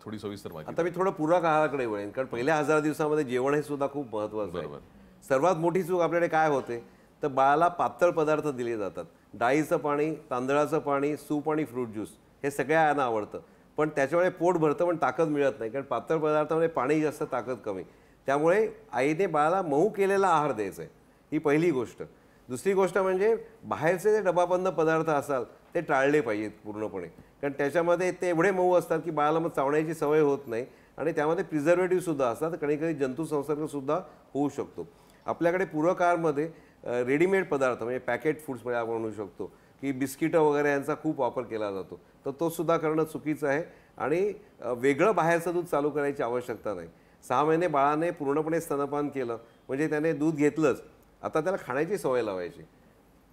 थोडी सविस्तर माहिती. आता मी थोडं पूरक आहाराकडे वळेन, कारण पहिल्या 1000 दिवसामध्ये जेवण हे सुद्धा खूप महत्त्वाचं आहे. सर्वात मोठी चूक आपल्याकडे काय होते तर बाळाला पातळ पदार्थ दिले जातात. डाळीचं पाणी, तांदळाचं पाणी, सूप आणि फ्रूट ज्यूस हे सगळ्या आयांना आवडतं, पण त्याच्यामुळे पोट भरतं पण ताकद मिळत नाही, कारण पातळ पदार्थामध्ये पाणी जास्त, ताकद कमी. त्यामुळे आईने बाळाला मऊ केलेला आहार द्यायचा आहे, ही पहिली गोष्ट. दुसरी गोष्ट म्हणजे बाहेरचे जे डबाबंद पदार्थ असाल ते टाळले पाहिजेत पूर्णपणे, कारण त्याच्यामध्ये ते एवढे मऊ असतात की बाळाला मग चावण्याची सवय होत नाही, आणि त्यामध्ये प्रिझर्वेटिव्हसुद्धा असतात, कधी कधी जंतुसंसर्गसुद्धा होऊ शकतो. आपल्याकडे पूरक आहारमध्ये रेडीमेड पदार्थ म्हणजे पॅकेट फूड्समध्ये आपण म्हणू शकतो की बिस्किटं वगैरे यांचा खूप वापर केला जातो, तर तो सुद्धा करणं चुकीचं आहे. आणि वेगळं बाहेरचं दूध चालू करायची आवश्यकता नाही. 6 महिने बाळाने पूर्णपणे स्तनपान केलं म्हणजे त्याने दूध घेतलंच, आता त्याला खाण्याची सवय लावायची.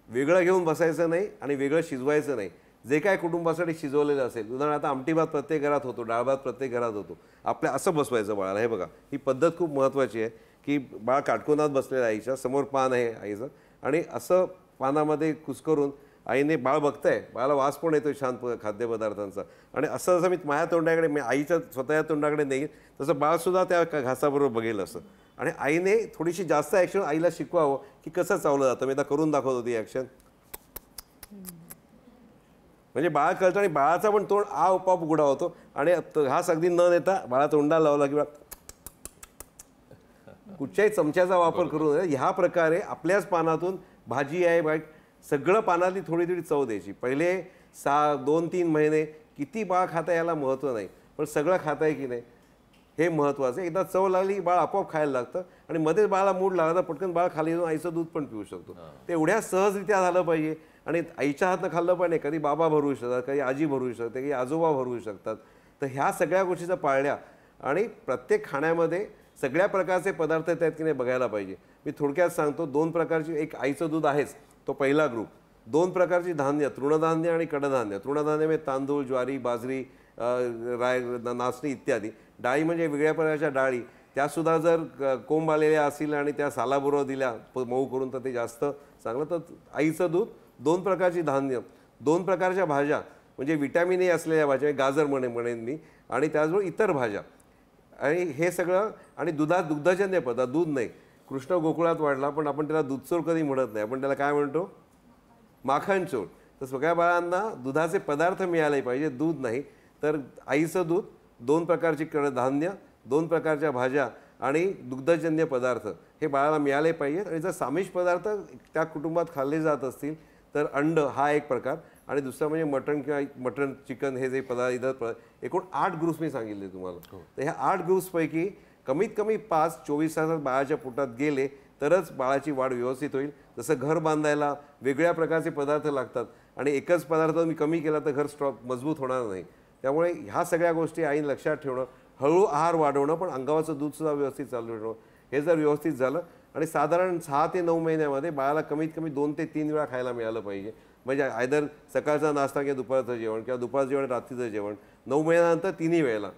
वेगळं घेऊन बसायचं नाही आणि वेगळं शिजवायचं नाही. जे काय कुटुंबासाठी शिजवलेलं असेल, उदाहरणार्थ आमटी भात प्रत्येक घरात होतो, डाळ भात प्रत्येक घरात होतो, आपल्या असं बसवायचं बाळाला. हे बघा, ही पद्धत खूप महत्त्वाची आहे की बाळ काटकोनात बसलेलं आईच्या समोर पान आहे आईचं आणि असं पानामध्ये कुस्करून आईने बाळ बघताय, बाळाला वास पण येतो छान खाद्यपदार्थांचा आणि असं जसं मी माझ्या तोंडाकडे मी आईच्या स्वतःच्या तोंडाकडे नाही तसं बाळसुद्धा त्या घासाबरोबर बघेल असं. आणि आईने थोडीशी जास्त ॲक्शन आईला शिकवावं की कसं चावलं जातं. मी आता करून दाखवत होती ॲक्शन, म्हणजे बाळ कळतं आणि बाळाचा पण तोंड आपोआप उघडा होतो आणि घास अगदी न देता बाळा तोंडाला लावला किंवा कुठच्याही चमच्याचा वापर करून ह्या प्रकारे आपल्याच पानातून भाजी आहे सगळं पानातली थोडी थोडी चव द्यायची. पहिले 2-3 महिने किती बाळ खाता याला महत्त्व नाही, पण सगळं खाता आहे की नाही हे महत्त्वाचं. एकदा चव लागली की बाळ आपोआप खायला लागतं आणि मध्येच बाळाला मूड लागला तर पटकन बाळ खाली जाऊन आईचं दूध पण पिऊ शकतो. ते एवढ्या सहजरित्या झालं पाहिजे आणि आईच्या हातनं खाल्लं पण नाही. कधी बाबा भरवू शकतात, कधी आजी भरवू शकते, कधी आजोबा भरवू शकतात. तर ह्या सगळ्या गोष्टीचा पाळल्या आणि प्रत्येक खाण्यामध्ये सगळ्या प्रकारचे पदार्थ आहेत की नाही बघायला पाहिजे. मी थोडक्यात सांगतो, 2 प्रकारची, एक आईचं दूध आहेच तो पहिला ग्रुप, 2 प्रकारची धान्य, तृणधान्य आणि कडधान्य. तृणधान्य म्हणजे तांदूळ, ज्वारी, बाजरी, नाचणी इत्यादी. डाळी म्हणजे वेगळ्या प्रकारच्या डाळी, त्यासुद्धा जर कोंब आलेल्या असतील आणि त्या सालाबरोबर दिल्या मऊ करून तर ते जास्त चांगलं. तर आईचं दूध, 2 प्रकारची धान्य, 2 प्रकारच्या भाज्या म्हणजे विटॅमिन ए असलेल्या भाज्या, गाजर म्हणेन मी, आणि त्याचबरोबर इतर भाज्या आणि हे सगळं. आणि दुग्धजन्य पदार्थ, दूध नाही, कृष्ण गोकुळात वाढला पण आपण त्याला दूधचोर कधी म्हणत नाही, आपण त्याला काय म्हणतो, माखन चोर. तर सगळ्या बाळांना दुधाचे पदार्थ मिळाले पाहिजे, दूध नाही. तर आईचं दूध, 2 प्रकारची कडधान्य, 2 प्रकारच्या भाज्या आणि दुग्धजन्य पदार्थ हे बाळाला मिळाले पाहिजेत. आणि जर सामिष पदार्थ त्या कुटुंबात खाल्ले जात असतील तर अंड हा एक प्रकार आणि दुसरा म्हणजे मटण किंवा मटण, चिकन हे जे पदार्थ, इतर पदार्थ, एकूण 8 ग्रुप्स मी सांगितले तुम्हाला. तर ह्या 8 ग्रुप्सपैकी कमीत कमी 5-24 तासात बाळाच्या पोटात गेले तरच बाळाची वाढ व्यवस्थित होईल. जसं घर बांधायला वेगळ्या प्रकारचे पदार्थ लागतात आणि एकच पदार्थ मी कमी केला तर घर मजबूत होणार नाही. त्यामुळे ह्या सगळ्या गोष्टी आईने लक्षात ठेवणं, हळू आहार वाढवणं, पण अंगावाचं दूधसुद्धा व्यवस्थित चालू ठेवणं, हे जर व्यवस्थित झालं आणि साधारण 6 ते 9 महिन्यामध्ये बाळाला कमीत कमी 2 ते 3 वेळा खायला मिळालं पाहिजे. म्हणजे आयदर सकाळचा नाश्ता किंवा दुपारचं जेवण किंवा दुपारचं जेवण, रात्रीचं जेवण, 9 महिन्यानंतर 3ही वेळेला.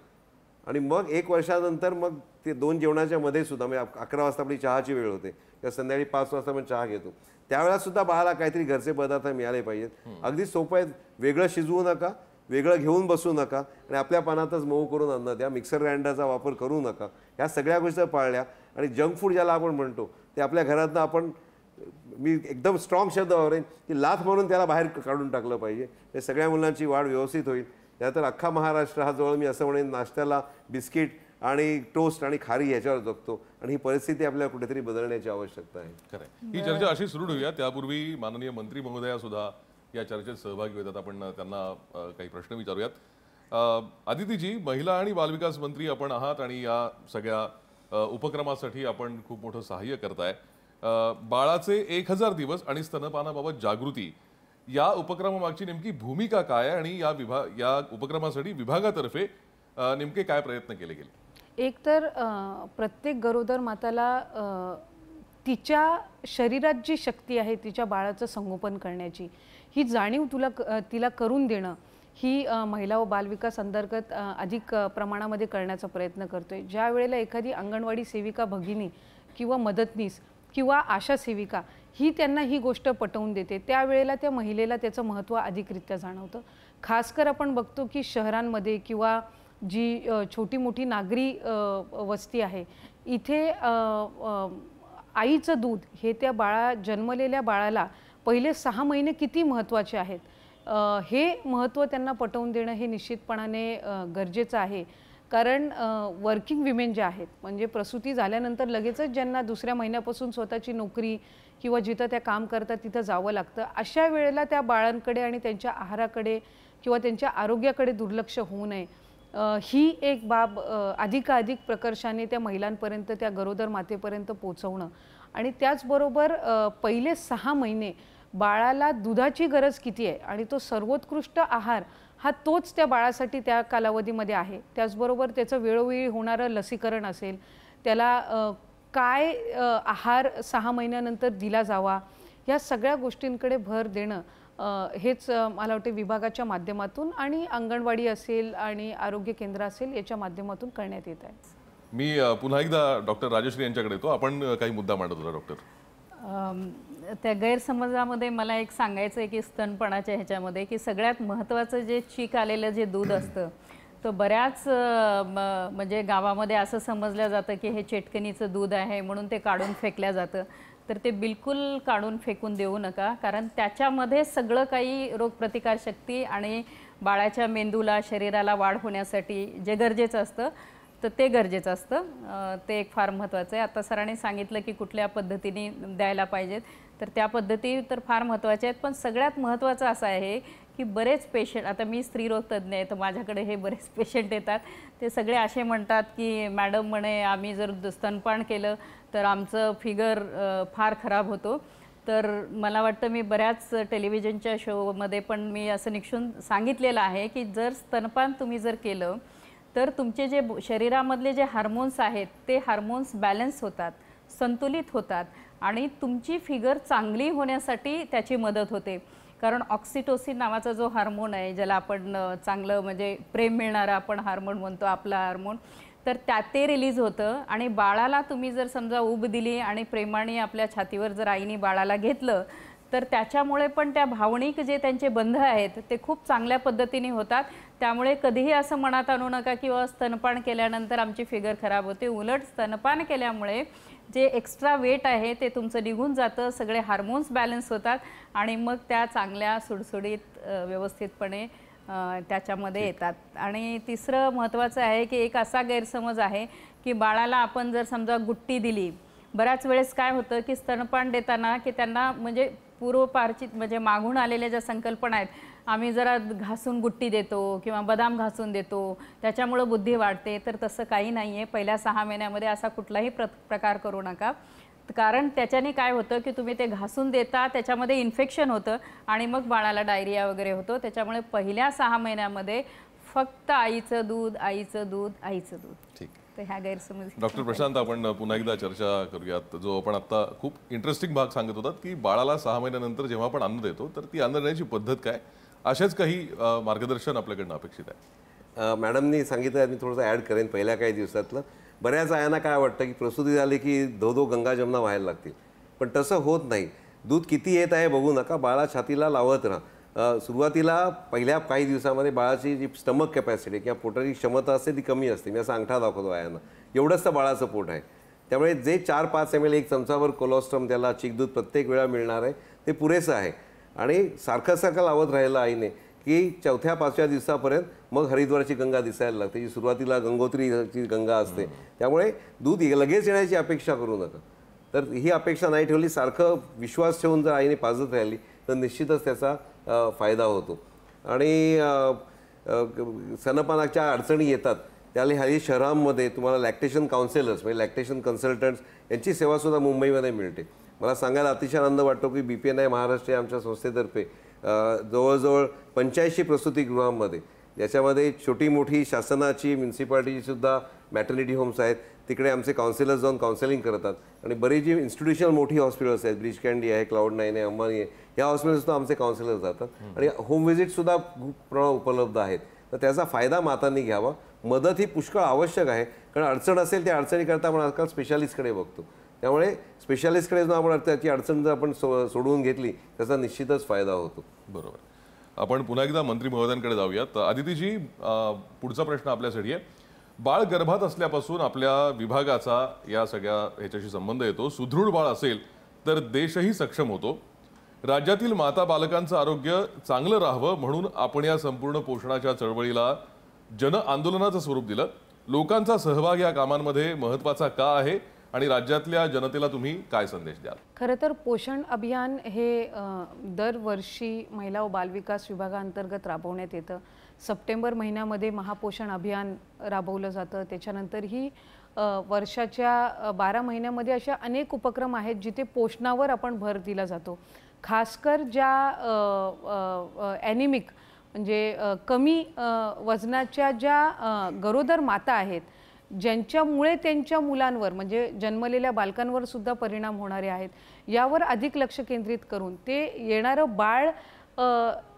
आणि मग 1 वर्षानंतर मग ते 2 जेवणाच्या मध्ये सुद्धा, म्हणजे 11 वाजता आपली चहाची वेळ होते किंवा संध्याकाळी 5 वाजता आपण चहा घेतो, त्यावेळेला सुद्धा बाळाला काहीतरी घरचे पदार्थ मिळाले पाहिजेत. अगदी सोपं आहे, वेगळं शिजवू नका, वेगळं घेऊन बसू नका आणि आपल्या पानातच मऊ करून अन्न द्या. मिक्सर ग्राइंडरचा वापर करू नका. ह्या सगळ्या गोष्टी पाळल्या आणि जंक फूड ज्याला आपण म्हणतो ते आपल्या घरातनं आपण, मी एकदम स्ट्रॉंग शब्द वापरेन की लाथ म्हणून त्याला बाहेर काढून टाकलं पाहिजे. हे सगळ्या मुलांची वाढ व्यवस्थित होईल. त्यानंतर अख्खा महाराष्ट्र हा जवळ मी असं म्हणेन नाश्त्याला बिस्किट आणि टोस्ट आणि खारी ह्याच्यावर जगतो आणि ही परिस्थिती आपल्याला कुठेतरी बदलण्याची आवश्यकता आहे. खरं, ही चर्चा अशी सुरू ठेवूया. त्यापूर्वी माननीय मंत्री महोदया सुद्धा या चर्चेत सहभागी होतात. आपण त्यांना काही प्रश्न विचारूयात. आदितीजी, महिला आणि बालविकास मंत्री आपण आहात आणि या सगळ्या उपक्रमासाठी आपण खूप मोठं सहाय्य करताय. बाळाचे 1000 दिवस आणि स्तनपानाबाबत जागृती या उपक्रमामागची नेमकी भूमिका काय आहे आणि या उपक्रमासाठी विभागातर्फे नेमके काय प्रयत्न केले गेले? एक तर प्रत्येक गरोदर माताला तिच्या शरीरात जी शक्ती आहे तिच्या बाळाचं संगोपन करण्याची ही जाणीव तिला करून देणं ही महिला व बालविकास अंतर्गत अधिक प्रमाणामध्ये करण्याचा प्रयत्न करतोय. ज्या वेळेला एखादी अंगणवाडी सेविका भगिनी किंवा मदतनीस किंवा आशा सेविका ही त्यांना ही गोष्ट पटवून देते, त्यावेळेला त्या महिलेला त्याचं महत्त्व अधिकरित्या जाणवतं. खासकर आपण बघतो की शहरांमध्ये किंवा जी छोटी मोठी नागरी वस्ती आहे इथे आईचं दूध हे त्या जन्मलेल्या बाळाला पहिले 6 महिने किती महत्त्वाचे आहेत हे महत्त्व त्यांना पटवून देणं हे निश्चितपणाने गरजेचं आहे. कारण वर्किंग विमेन ज्या आहेत म्हणजे प्रसूती झाल्यानंतर लगेचच ज्यांना दुसऱ्या महिन्यापासून स्वतःची नोकरी किंवा जिथं त्या काम करतात तिथं जावं लागतं, अशा वेळेला त्या बाळांकडे आणि त्यांच्या आहाराकडे किंवा त्यांच्या आरोग्याकडे दुर्लक्ष होऊ नये ही एक बाब अधिकाधिक प्रकर्षाने त्या महिलांपर्यंत, त्या गरोदर मातेपर्यंत पोहोचवणं. आणि त्याचबरोबर पहिले 6 महिने बाळाला दुधाची गरज किती आहे आणि तो सर्वोत्कृष्ट आहार हा तोच त्या बाळासाठी त्या कालावधीमध्ये आहे. त्याचबरोबर त्याचं वेळोवेळी होणारं लसीकरण असेल, त्याला काय आहार 6 महिन्यानंतर दिला जावा, या सगळ्या गोष्टींकडे भर देणं हेच मला वाटते विभागाच्या माध्यमातून आणि अंगणवाडी असेल आणि आरोग्य केंद्र असेल याच्या माध्यमातून करण्यात येत आहे. मी पुन्हा एकदा डॉक्टर राजश्री यांच्याकडे येतो. आपण काही मुद्दा मांडत होता डॉक्टर. त्या गैरसमजामध्ये मला एक सांगायचं आहे की स्तनपणाच्या ह्याच्यामध्ये की सगळ्यात महत्त्वाचं जे चीक आलेलं जे दूध असतं तो बऱ्याच म्हणजे गावामध्ये असं समजलं जातं की हे चेटकणीचं दूध आहे म्हणून ते काढून फेकलं जातं. तर ते बिलकुल काढून फेकून देऊ नका, कारण त्याच्यामध्ये सगळं काही रोगप्रतिकारशक्ती आणि बाळाच्या मेंदूला शरीराला वाढ होण्यासाठी जे गरजेचं असतं तर ते गरजेचं असतं. ते एक फार महत्त्वाचं आहे. आता सरांनी सांगितलं की कुठल्या पद्धतीने द्यायला पाहिजेत, तर त्या पद्धती तर फार महत्त्वाच्या आहेत. पण सगळ्यात महत्त्वाचं असं आहे की बरेच पेशंट, आता मी स्त्रीरोग तज्ज्ञ आहे तर माझ्याकडे हे बरेच पेशंट येतात, ते सगळे असे म्हणतात की मॅडम म्हणे आम्ही जर स्तनपान केलं तर आमचं फिगर फार खराब होतो. तर मला वाटतं मी बऱ्याच टेलिव्हिजनच्या शोमध्ये पण मी असं निक्षून सांगितलेलं आहे की जर स्तनपान तुम्ही जर केलं तर तुमचे जे शरीरामधले जे हार्मोन्स आहेत ते हार्मोन्स बॅलन्स होतात, संतुलित होतात आणि तुमची फिगर चांगली होण्यासाठी त्याची मदत होते. कारण ऑक्सिटोसिन नावाचा जो हार्मोन आहे, ज्याला आपण चांगलं म्हणजे प्रेम मिळणारा आपण हार्मोन म्हणतो, आपला हार्मोन, तर ते रिलीज होतं. आणि बाळाला तुम्ही जर समजा ऊब दिली आणि प्रेमाने आपल्या छातीवर जर आईने बाळाला घेतलं तर त्याच्यामुळे पण त्या भावनिक जे त्यांचे बंध आहेत ते खूप चांगल्या पद्धतीने होतात. त्यामुळे कधीही असं मनात आणू नका की स्तनपान केल्यानंतर आमची फिगर खराब होते. उलट स्तनपान केल्यामुळे जे एक्स्ट्रा वेट आहे ते तुमचं निघून जातं, सगळे हार्मोन्स बॅलन्स होतात आणि मग त्या चांगल्या सुडसुडीत व्यवस्थितपणे त्याच्यामध्ये येतात. आणि तिसरं महत्त्वाचं आहे की एक असा गैरसमज आहे की बाळाला आपण जर समजा गुट्टी दिली, बऱ्याच वेळेस काय होतं की स्तनपान देताना की त्यांना म्हणजे पूर्वपारचित म्हणजे मागून आलेल्या ज्या संकल्पना आहेत, आम्ही जरा घासून गुट्टी देतो किंवा बदाम घासून देतो त्याच्यामुळं बुद्धी वाढते, तर तसं काही नाही आहे. पहिल्या 6 महिन्यामध्ये असा कुठलाही प्रकार करू नका, कारण त्याच्याने काय होतं की तुम्ही ते घासून देता त्याच्यामध्ये इन्फेक्शन होतं आणि मग बाळाला डायरिया वगैरे होतो. त्याच्यामुळे पहिल्या 6 महिन्यामध्ये फक्त आईचं दूध, आईचं दूध, आईचं दूध. ठीक. तर ह्या गैरसमज. डॉक्टर प्रशांत, आपण पुन्हा एकदा चर्चा करूयात. जो आपण आता खूप इंटरेस्टिंग भाग सांगत होतात की बाळाला 6 महिन्यानंतर जेव्हा आपण अन्न देतो तर ती अन्न देण्याची पद्धत काय, अशाच काही मार्गदर्शन आपल्याकडनं अपेक्षित आहे. मॅडमनी सांगितलं, मी थोडंसं ॲड करेन. पहिल्या काही दिवसातलं बऱ्याच आयांना काय वाटतं की प्रसूती झाली की धो गंगा जमुना व्हायला लागतील, पण तसं होत नाही. दूध किती येत आहे बघू नका, बाळा छातीला लावत राहा. सुरुवातीला पहिल्या काही दिवसामध्ये बाळाची जी स्टमक कॅपॅसिटी किंवा पोटाची क्षमता असते ती कमी असते. मी असा अंगठा दाखवतो आयांना, एवढंच तर बाळाचं पोट आहे. त्यामुळे जे 4-5 ml 1 चमचावर कोलोस्ट्रम त्याला चिकदूध प्रत्येक वेळा मिळणार आहे ते पुरेसं आहे. आणि सारखं लावत राहिलं आईने की 4-5व्या दिवसापर्यंत मग हरिद्वारची गंगा दिसायला लागते, जी सुरुवातीला गंगोत्रीची गंगा असते. त्यामुळे दूध लगेच येण्याची अपेक्षा करू नका. तर ही अपेक्षा नाही ठेवली, सारखं विश्वास ठेवून जर आईने पाजत राहिली तर निश्चितच त्याचा फायदा होतो. आणि स्तनपानाच्या अडचणी येतात त्याला हल्ली शहरांमध्ये तुम्हाला लॅक्टेशन काउन्सिलर्स म्हणजे लॅक्टेशन कन्सल्टंट्स यांची सेवासुद्धा मुंबईमध्ये मिळते. मला सांगायला अतिशय आनंद वाटतो की BPNI महाराष्ट्र या आमच्या संस्थेतर्फे जवळजवळ 85 प्रसूतीगृहांमध्ये, ज्याच्यामध्ये छोटी मोठी शासनाची म्युन्सिपाल्टीची सुद्धा मॅटर्निटी होम्स आहेत, तिकडे आमचे काउन्सिलर्स जाऊन काउन्सिलिंग करतात. आणि बरीच जी इन्स्टिट्यूशनल मोठी हॉस्पिटल्स आहेत, ब्रिज कँडी आहे, Cloud9 आहे, अंबानी आहे, या हॉस्पिटलसुद्धा आमचे काउन्सिलर्स जातात आणि होम व्हिजिटसुद्धा खूप प्रमाणात उपलब्ध आहेत. तर त्याचा फायदा मातांनी घ्यावा. मदत ही पुष्कळ आवश्यक आहे, कारण अडचण असेल त्या अडचणीकरता आपण आजकाल स्पेशालिस्टकडे बघतो. त्यामुळे स्पेशालिस्टकडे जाऊन आपण त्याची अडचण जर आपण सोडवून घेतली त्याचा निश्चितच फायदा होतो. बरोबर. आपण पुन्हा एकदा मंत्री महोदयांकडे जाऊयात. आदितीजी, पुढचा प्रश्न आपल्यासाठी आहे. बाळ गर्भात असल्यापासून आपल्या विभागाचा या सगळ्या ह्याच्याशी संबंध येतो. सुदृढ बाळ असेल तर देशही सक्षम होतो. राज्यातील माता बालकांचं आरोग्य चांगलं राहावं म्हणून आपण या संपूर्ण पोषणाच्या चळवळीला जन आंदोलनाचं स्वरूप दिलं. लोकांचा सहभाग या कामांमध्ये महत्त्वाचा का आहे आणि राज्यातल्या जनतेला तुम्ही काय संदेश द्याल? खरं तर पोषण अभियान हे दरवर्षी महिला व बालविकास विभागाअंतर्गत राबवण्यात येतं. सप्टेंबर महिन्यामध्ये महापोषण अभियान राबवलं जातं. त्याच्यानंतरही वर्षाच्या 12 महिन्यामध्ये अशा अनेक उपक्रम आहेत जिथे पोषणावर आपण भर दिला जातो. खासकर ज्या ॲनिमिक म्हणजे कमी वजनाच्या ज्या गरोदर माता आहेत, ज्यांच्यामुळे त्यांच्या मुलांवर म्हणजे जन्मलेल्या बालकांवर सुद्धा परिणाम होणारे आहेत, यावर अधिक लक्ष केंद्रित करून ते येणारं बाळ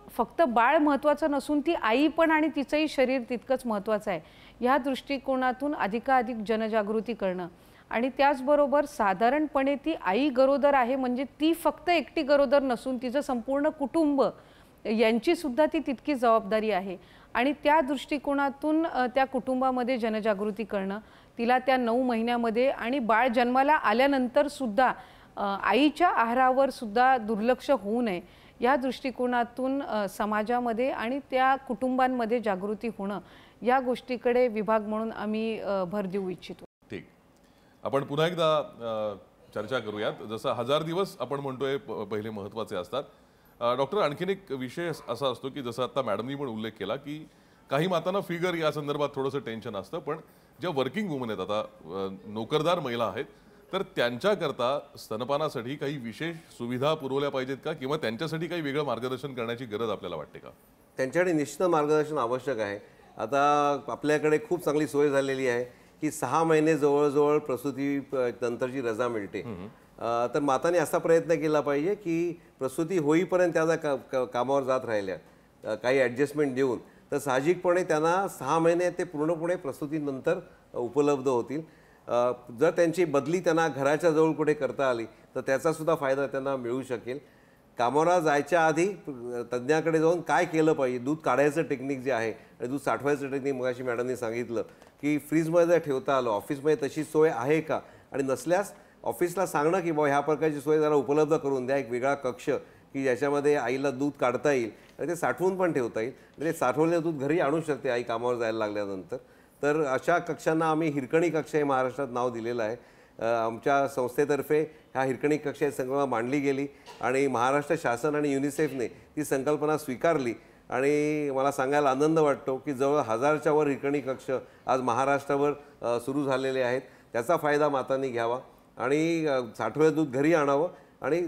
फक्त बाळ महत्त्वाचं नसून ती आई पण आणि तिचंही शरीर तितकंच महत्त्वाचं आहे. ह्या दृष्टिकोनातून अधिकाधिक जनजागृती करणं आणि त्याचबरोबर साधारणपणे ती आई गरोदर आहे म्हणजे ती फक्त एकटी गरोदर नसून तिचं संपूर्ण कुटुंब यांची सुद्धा ती तितकी जबाबदारी आहे आणि त्या दृष्टिकोनातून त्या कुटुंबामध्ये जनजागृती करणं, तिला त्या 9 महिन्यामध्ये आणि बाळ जन्माला आल्यानंतर सुद्धा आईच्या आहारावर सुद्धा दुर्लक्ष होऊ नये या दृष्टिकोनातून समाजामध्ये आणि त्या कुटुंबांमध्ये जागृती होणं या गोष्टीकडे विभाग म्हणून आम्ही भर देऊ इच्छितो. ठीक, आपण पुन्हा एकदा चर्चा करूयात. जसं 1000 दिवस आपण म्हणतोय पहिले महत्त्वाचे असतात. डॉक्टर, आणखीन एक विषय असा असतो की जसं आता मॅडमनी पण उल्लेख केला की काही मातांना फिगर या संदर्भात थोडंसं टेन्शन असतं, पण ज्या वर्किंग वुमन आहेत, आता नोकरदार महिला आहेत, तर त्यांच्याकरता स्तनपानासाठी काही विशेष सुविधा पुरवल्या पाहिजेत का, किंवा त्यांच्यासाठी काही वेगळं मार्गदर्शन करण्याची गरज आपल्याला वाटते का? त्यांच्याकडे निश्चित मार्गदर्शन आवश्यक आहे. आता आपल्याकडे खूप चांगली सोय झालेली आहे की 6 महिने जवळजवळ प्रसूती नंतरची रजा मिळते. तर माताने असा प्रयत्न केला पाहिजे की प्रसूती होईपर्यंत त्याचा कामावर जात राहिल्या काही ॲडजस्टमेंट देऊन, तर साहजिकपणे त्यांना 6 महिने ते पूर्णपणे प्रसूतीनंतर उपलब्ध होतील. जर त्यांची बदली त्यांना घराच्या जवळ कुठे करता आली तर त्याचासुद्धा फायदा त्यांना मिळू शकेल. कामावर जायच्या आधी तज्ज्ञाकडे जाऊन काय केलं पाहिजे, दूध काढायचं टेक्निक जे आहे आणि दूध साठवायचं टेक्निक मगाशी मॅडमनी सांगितलं की फ्रीजमध्ये ठेवता आलं, ऑफिसमध्ये तशी सोय आहे का, आणि नसल्यास ऑफिसला सांगणं की बाबा ह्या प्रकारची सोय जरा उपलब्ध करून द्या, एक वेगळा कक्ष की ज्याच्यामध्ये आईला दूध काढता येईल आणि ते साठवून पण ठेवता येईल. म्हणजे साठवलेलं दूध घरी आणू शकते आई कामावर जायला लागल्यानंतर. तर अशा कक्षांना आम्ही हिरकणी कक्ष हे महाराष्ट्रात नाव दिलेलं आहे. आमच्या संस्थेतर्फे ह्या हिरकणी कक्ष संकल्पना मांडली गेली आणि महाराष्ट्र शासन आणि युनिसेफने ती संकल्पना स्वीकारली आणि मला सांगायला आनंद वाटतो की जवळ 1000च्या वर हिरकणी कक्ष आज महाराष्ट्रावर सुरू झालेले आहेत. त्याचा फायदा मातांनी घ्यावा आणि साठवलेलं दूध घरी आणावं आणि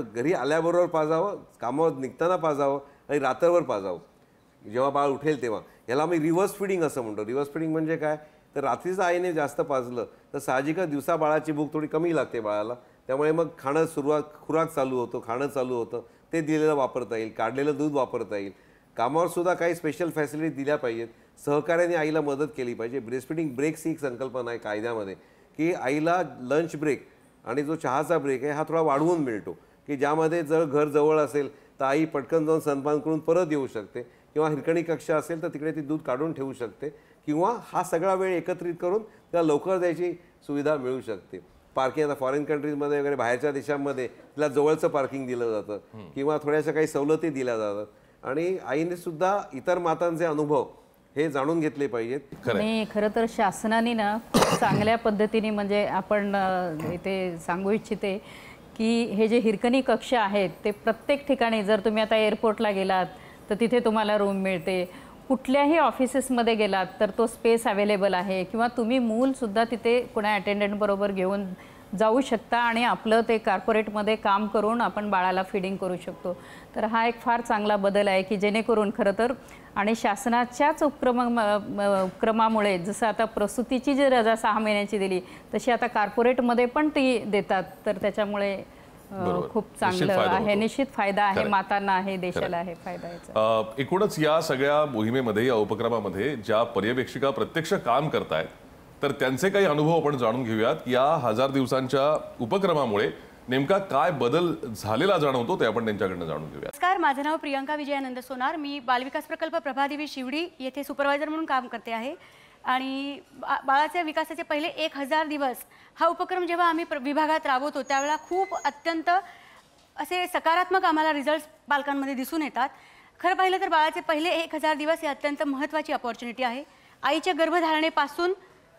घरी आल्याबरोबर पाजावं, कामावर निघताना पाजावं आणि रात्रभर पाजावं जेव्हा बाळ उठेल तेव्हा. याला आम्ही रिव्हर्स फिडिंग असं म्हणतो. रिव्हर्स फिडिंग म्हणजे काय, तर रात्रीचं आईने जास्त पाजलं तर साहजिकच दिवसा बाळाची भूक थोडी कमी लागते बाळाला, त्यामुळे मग खुराक चालू होतो, खाणं चालू होतं, ते दिलेलं वापरता येईल, काढलेलं दूध वापरता येईल. कामावर सुद्धा काही स्पेशल फॅसिलिटी दिल्या पाहिजेत. सहकार्याने आईला मदत केली पाहिजे. ब्रेस्ट फिडिंग ब्रेक्स ही एक संकल्पना आहे कायद्यामध्ये की आईला लंच ब्रेक आणि जो चहाचा ब्रेक आहे हा थोडा वाढवून मिळतो की ज्यामध्ये जर घर जवळ असेल तर आई पटकन जाऊन स्तनपान करून परत येऊ शकते, किंवा हिरकणी कक्ष असेल तर तिकडे ती दूध काढून ठेवू शकते, किंवा हा सगळा वेळ एकत्रित करून त्याला लवकर द्यायची सुविधा मिळू शकते. पार्किंग आता फॉरेन कंट्रीजमध्ये वगैरे बाहेरच्या देशांमध्ये तिला जवळचं पार्किंग दिलं जातं किंवा थोड्याशा काही सवलती दिल्या जातात आणि आईने सुद्धा इतर मातांचे अनुभव हे जाणून घेतले पाहिजेत. आणि खरं तर शासनाने ना खूप चांगल्या पद्धतीने म्हणजे आपण इथे सांगू इच्छिते की हे जे हिरकणी कक्ष आहेत ते प्रत्येक ठिकाणी, जर तुम्ही आता एअरपोर्टला गेलात तर तिथे तुम्हाला रूम मिळते, कुठल्याही ऑफिसेसमध्ये गेलात तर तो स्पेस अवेलेबल आहे, किंवा तुम्ही मूलसुद्धा तिथे कोणा अटेंडंटबरोबर घेऊन जाऊ शकता आणि आपलं ते कॉर्पोरेटमध्ये काम करून आपण बाळाला फिडिंग करू शकतो. तर हा एक फार चांगला बदल आहे की जेणेकरून खरं तर, आणि शासनाच्याच उपक्रमामुळे जसं आता प्रसूतीची जी रजा 6 महिन्याची दिली तशी आता कॉर्पोरेटमध्ये पण ती देतात, तर त्याच्यामुळे खूप चांगलं आहे, निश्चित फायदा आहे, मातांना आहे, देशाला आहे फायदा याचा. एकूणच या सगळ्या मोहिमेमध्ये, या उपक्रमामध्ये ज्या पर्यवेक्षिका प्रत्यक्ष काम करतायत तर त्यांचे काही अनुभव आपण जाणून घेऊयात. या 1000 दिवसांच्या उपक्रमामुळे नेमका काय बदल झालेला जाणवतो ते आपण त्यांच्याकडनं जाणून घेऊया. नमस्कार, माझं नाव प्रियंका विजयानंद सोनार. मी बालविकास प्रकल्प प्रभादेवी शिवडी येथे सुपरवायझर म्हणून काम करते आहे आणि बाळाच्या विकासाचे पहिले 1000 दिवस हा उपक्रम जेव्हा आम्ही विभागात राबवतो त्यावेळेला खूप अत्यंत असे सकारात्मक आम्हाला रिझल्ट्स पालकांमध्ये दिसून येतात. खरं पाहिलं तर बाळाचे पहिले 1000 दिवस ही अत्यंत महत्त्वाची अपॉर्च्युनिटी आहे. आईच्या गर्भधारणेपासून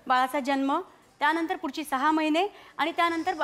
बाळाचा जन्म, त्यानंतर पुढची 6 महिने आणि त्यानंतर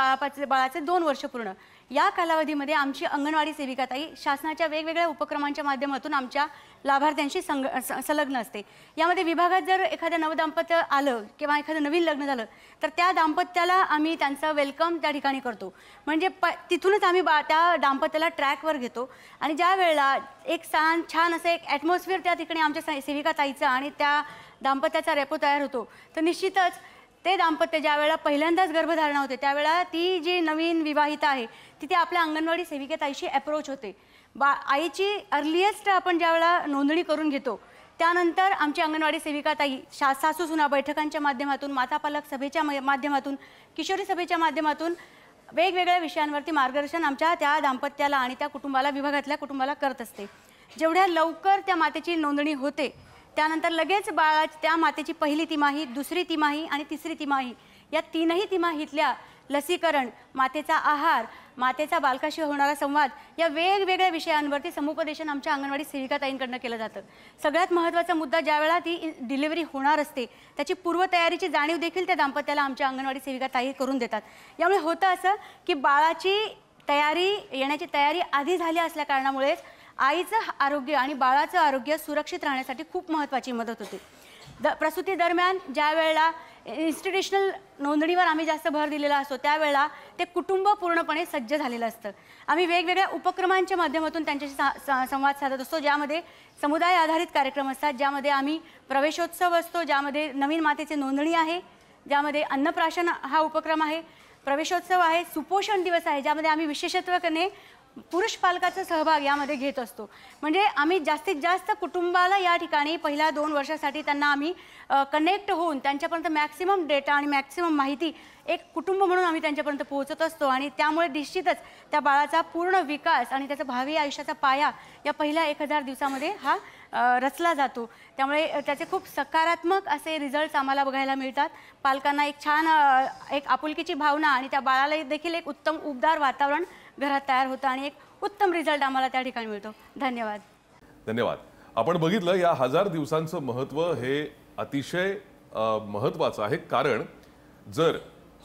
बाळाचे 2 वर्ष पूर्ण, या कालावधीमध्ये आमची अंगणवाडी सेविकाताई शासनाच्या वेगवेगळ्या उपक्रमांच्या माध्यमातून आमच्या लाभार्थ्यांशी संलग्न असते. यामध्ये विभागात जर एखादं नवदाम्पत्य आलं किंवा एखादं नवीन लग्न झालं तर त्या दाम्पत्याला आम्ही त्यांचं वेलकम त्या ठिकाणी करतो. म्हणजे तिथूनच आम्ही त्या दाम्पत्याला ट्रॅकवर घेतो आणि ज्या वेळेला एक छान असं एक ॲटमॉस्फिअर त्या ठिकाणी आमच्या सेविकाताईचं आणि त्या दाम्पत्याचा रेपो तयार होतो, तर निश्चितच ते दाम्पत्य ज्या वेळेला पहिल्यांदाच गर्भधारणा होते त्यावेळेला ती जी नवीन विवाहिता आहे ती आपल्या अंगणवाडी सेविकेताईशी अप्रोच होते. आईची अर्लिएस्ट आपण ज्यावेळेला नोंदणी करून घेतो त्यानंतर आमची अंगणवाडी सेविका ताई सासू सुना बैठकांच्या माध्यमातून, माता पालक सभेच्या माध्यमातून, किशोरी सभेच्या माध्यमातून वेगवेगळ्या विषयांवरती मार्गदर्शन आमच्या त्या दाम्पत्याला आणि त्या कुटुंबाला, विभागातल्या कुटुंबाला करत असते. जेवढ्या लवकर त्या मातेची नोंदणी होते त्यानंतर लगेच त्या मातेची पहिली तिमाही, दुसरी तिमाही आणि तिसरी तिमाही या तीनही तिमाहीतल्या लसीकरण, मातेचा आहार, मातेचा बालकाशी होणारा संवाद या वेगवेगळ्या विषयांवरती समुपदेशन आमच्या अंगणवाडी सेविका ताईंकडनं केलं जातं. सगळ्यात महत्त्वाचा मुद्दा ज्यावेळेला ती डिलिव्हरी होणार असते त्याची पूर्वतयारीची जाणीव देखील त्या दाम्पत्याला आमच्या अंगणवाडी सेविका ताई करून देतात. यामुळे होतं असं की बाळाची येण्याची तयारी आधी झाली असल्या कारणामुळेच आईचं आरोग्य आणि बाळाचं आरोग्य सुरक्षित राहण्यासाठी खूप महत्त्वाची मदत होते. प्रसूती दरम्यान ज्या वेळेला इन्स्टिट्यूशनल नोंदणीवर आम्ही जास्त भर दिलेला असतो त्यावेळेला ते कुटुंब पूर्णपणे सज्ज झालेलं असतं. आम्ही वेगवेगळ्या उपक्रमांच्या माध्यमातून त्यांच्याशी संवाद साधत असतो, ज्यामध्ये समुदाय आधारित कार्यक्रम असतात, ज्यामध्ये आम्ही प्रवेशोत्सव असतो, ज्यामध्ये नवीन मातेची नोंदणी आहे, ज्यामध्ये अन्नप्राशन हा उपक्रम आहे, प्रवेशोत्सव आहे, सुपोषण दिवस आहे, ज्यामध्ये आम्ही विशेषत्वाने पुरुष पालकाचा सहभाग यामध्ये घेत असतो. म्हणजे आम्ही जास्तीत जास्त कुटुंबाला या ठिकाणी पहिल्या 2 वर्षासाठी त्यांना आम्ही कनेक्ट होऊन त्यांच्यापर्यंत मॅक्सिमम डेटा आणि मॅक्सिमम माहिती एक कुटुंब म्हणून आम्ही त्यांच्यापर्यंत पोहोचत असतो. आणि त्यामुळे निश्चितच त्या बाळाचा पूर्ण विकास आणि त्याचा भावी आयुष्याचा पाया या पहिल्या 1000 दिवसामध्ये हा रचला जातो. त्यामुळे त्याचे खूप सकारात्मक असे रिझल्ट्स आम्हाला बघायला मिळतात. पालकांना एक छान एक आपुलकीची भावना आणि त्या बाळाला देखील एक उत्तम उबदार वातावरण घरात तयार होतं आणि एक उत्तम रिझल्ट आम्हाला त्या ठिकाणी मिळतो. धन्यवाद. धन्यवाद. आपण बघितलं या 1000 दिवसांचं महत्त्व हे अतिशय महत्त्वाचं आहे, कारण जर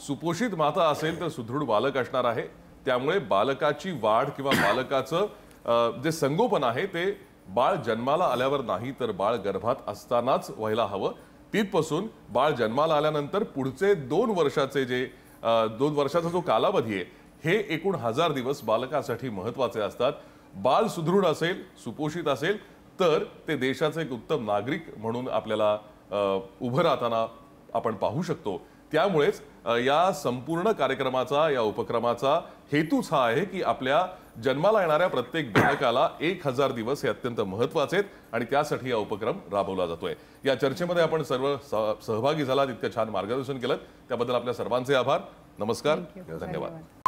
सुपोषित माता असेल तर सुदृढ बालक असणार आहे. त्यामुळे बालकाची वाढ किंवा बालकाचं जे संगोपन आहे ते बाळ जन्माला आल्यावर नाही तर बाळ गर्भात असतानाच व्हायला हवं. तिथपासून बाळ जन्माला आल्यानंतर पुढचे 2 वर्षाचे जे 2 वर्षाचा जो कालावधी आहे हे एकूण 1000 दिवस बालकासाठी महत्त्वाचे असतात. बाळ सुदृढ असेल, सुपोषित असेल तर ते देशाचे एक उत्तम नागरिक म्हणून आपल्याला उभं राहताना आपण पाहू शकतो. त्यामुळेच या संपूर्ण कार्यक्रमाचा, या उपक्रमाचा हेतूच हा आहे की आपल्या जन्माला येणाऱ्या प्रत्येक बालकाला 1000 दिवस हे अत्यंत महत्त्वाचे आहेत आणि त्यासाठी हा उपक्रम राबवला जातोय. या चर्चेमध्ये आपण सर्व सहभागी झालात, इतकं छान मार्गदर्शन केलं त्याबद्दल आपल्या सर्वांचे आभार. नमस्कार, धन्यवाद.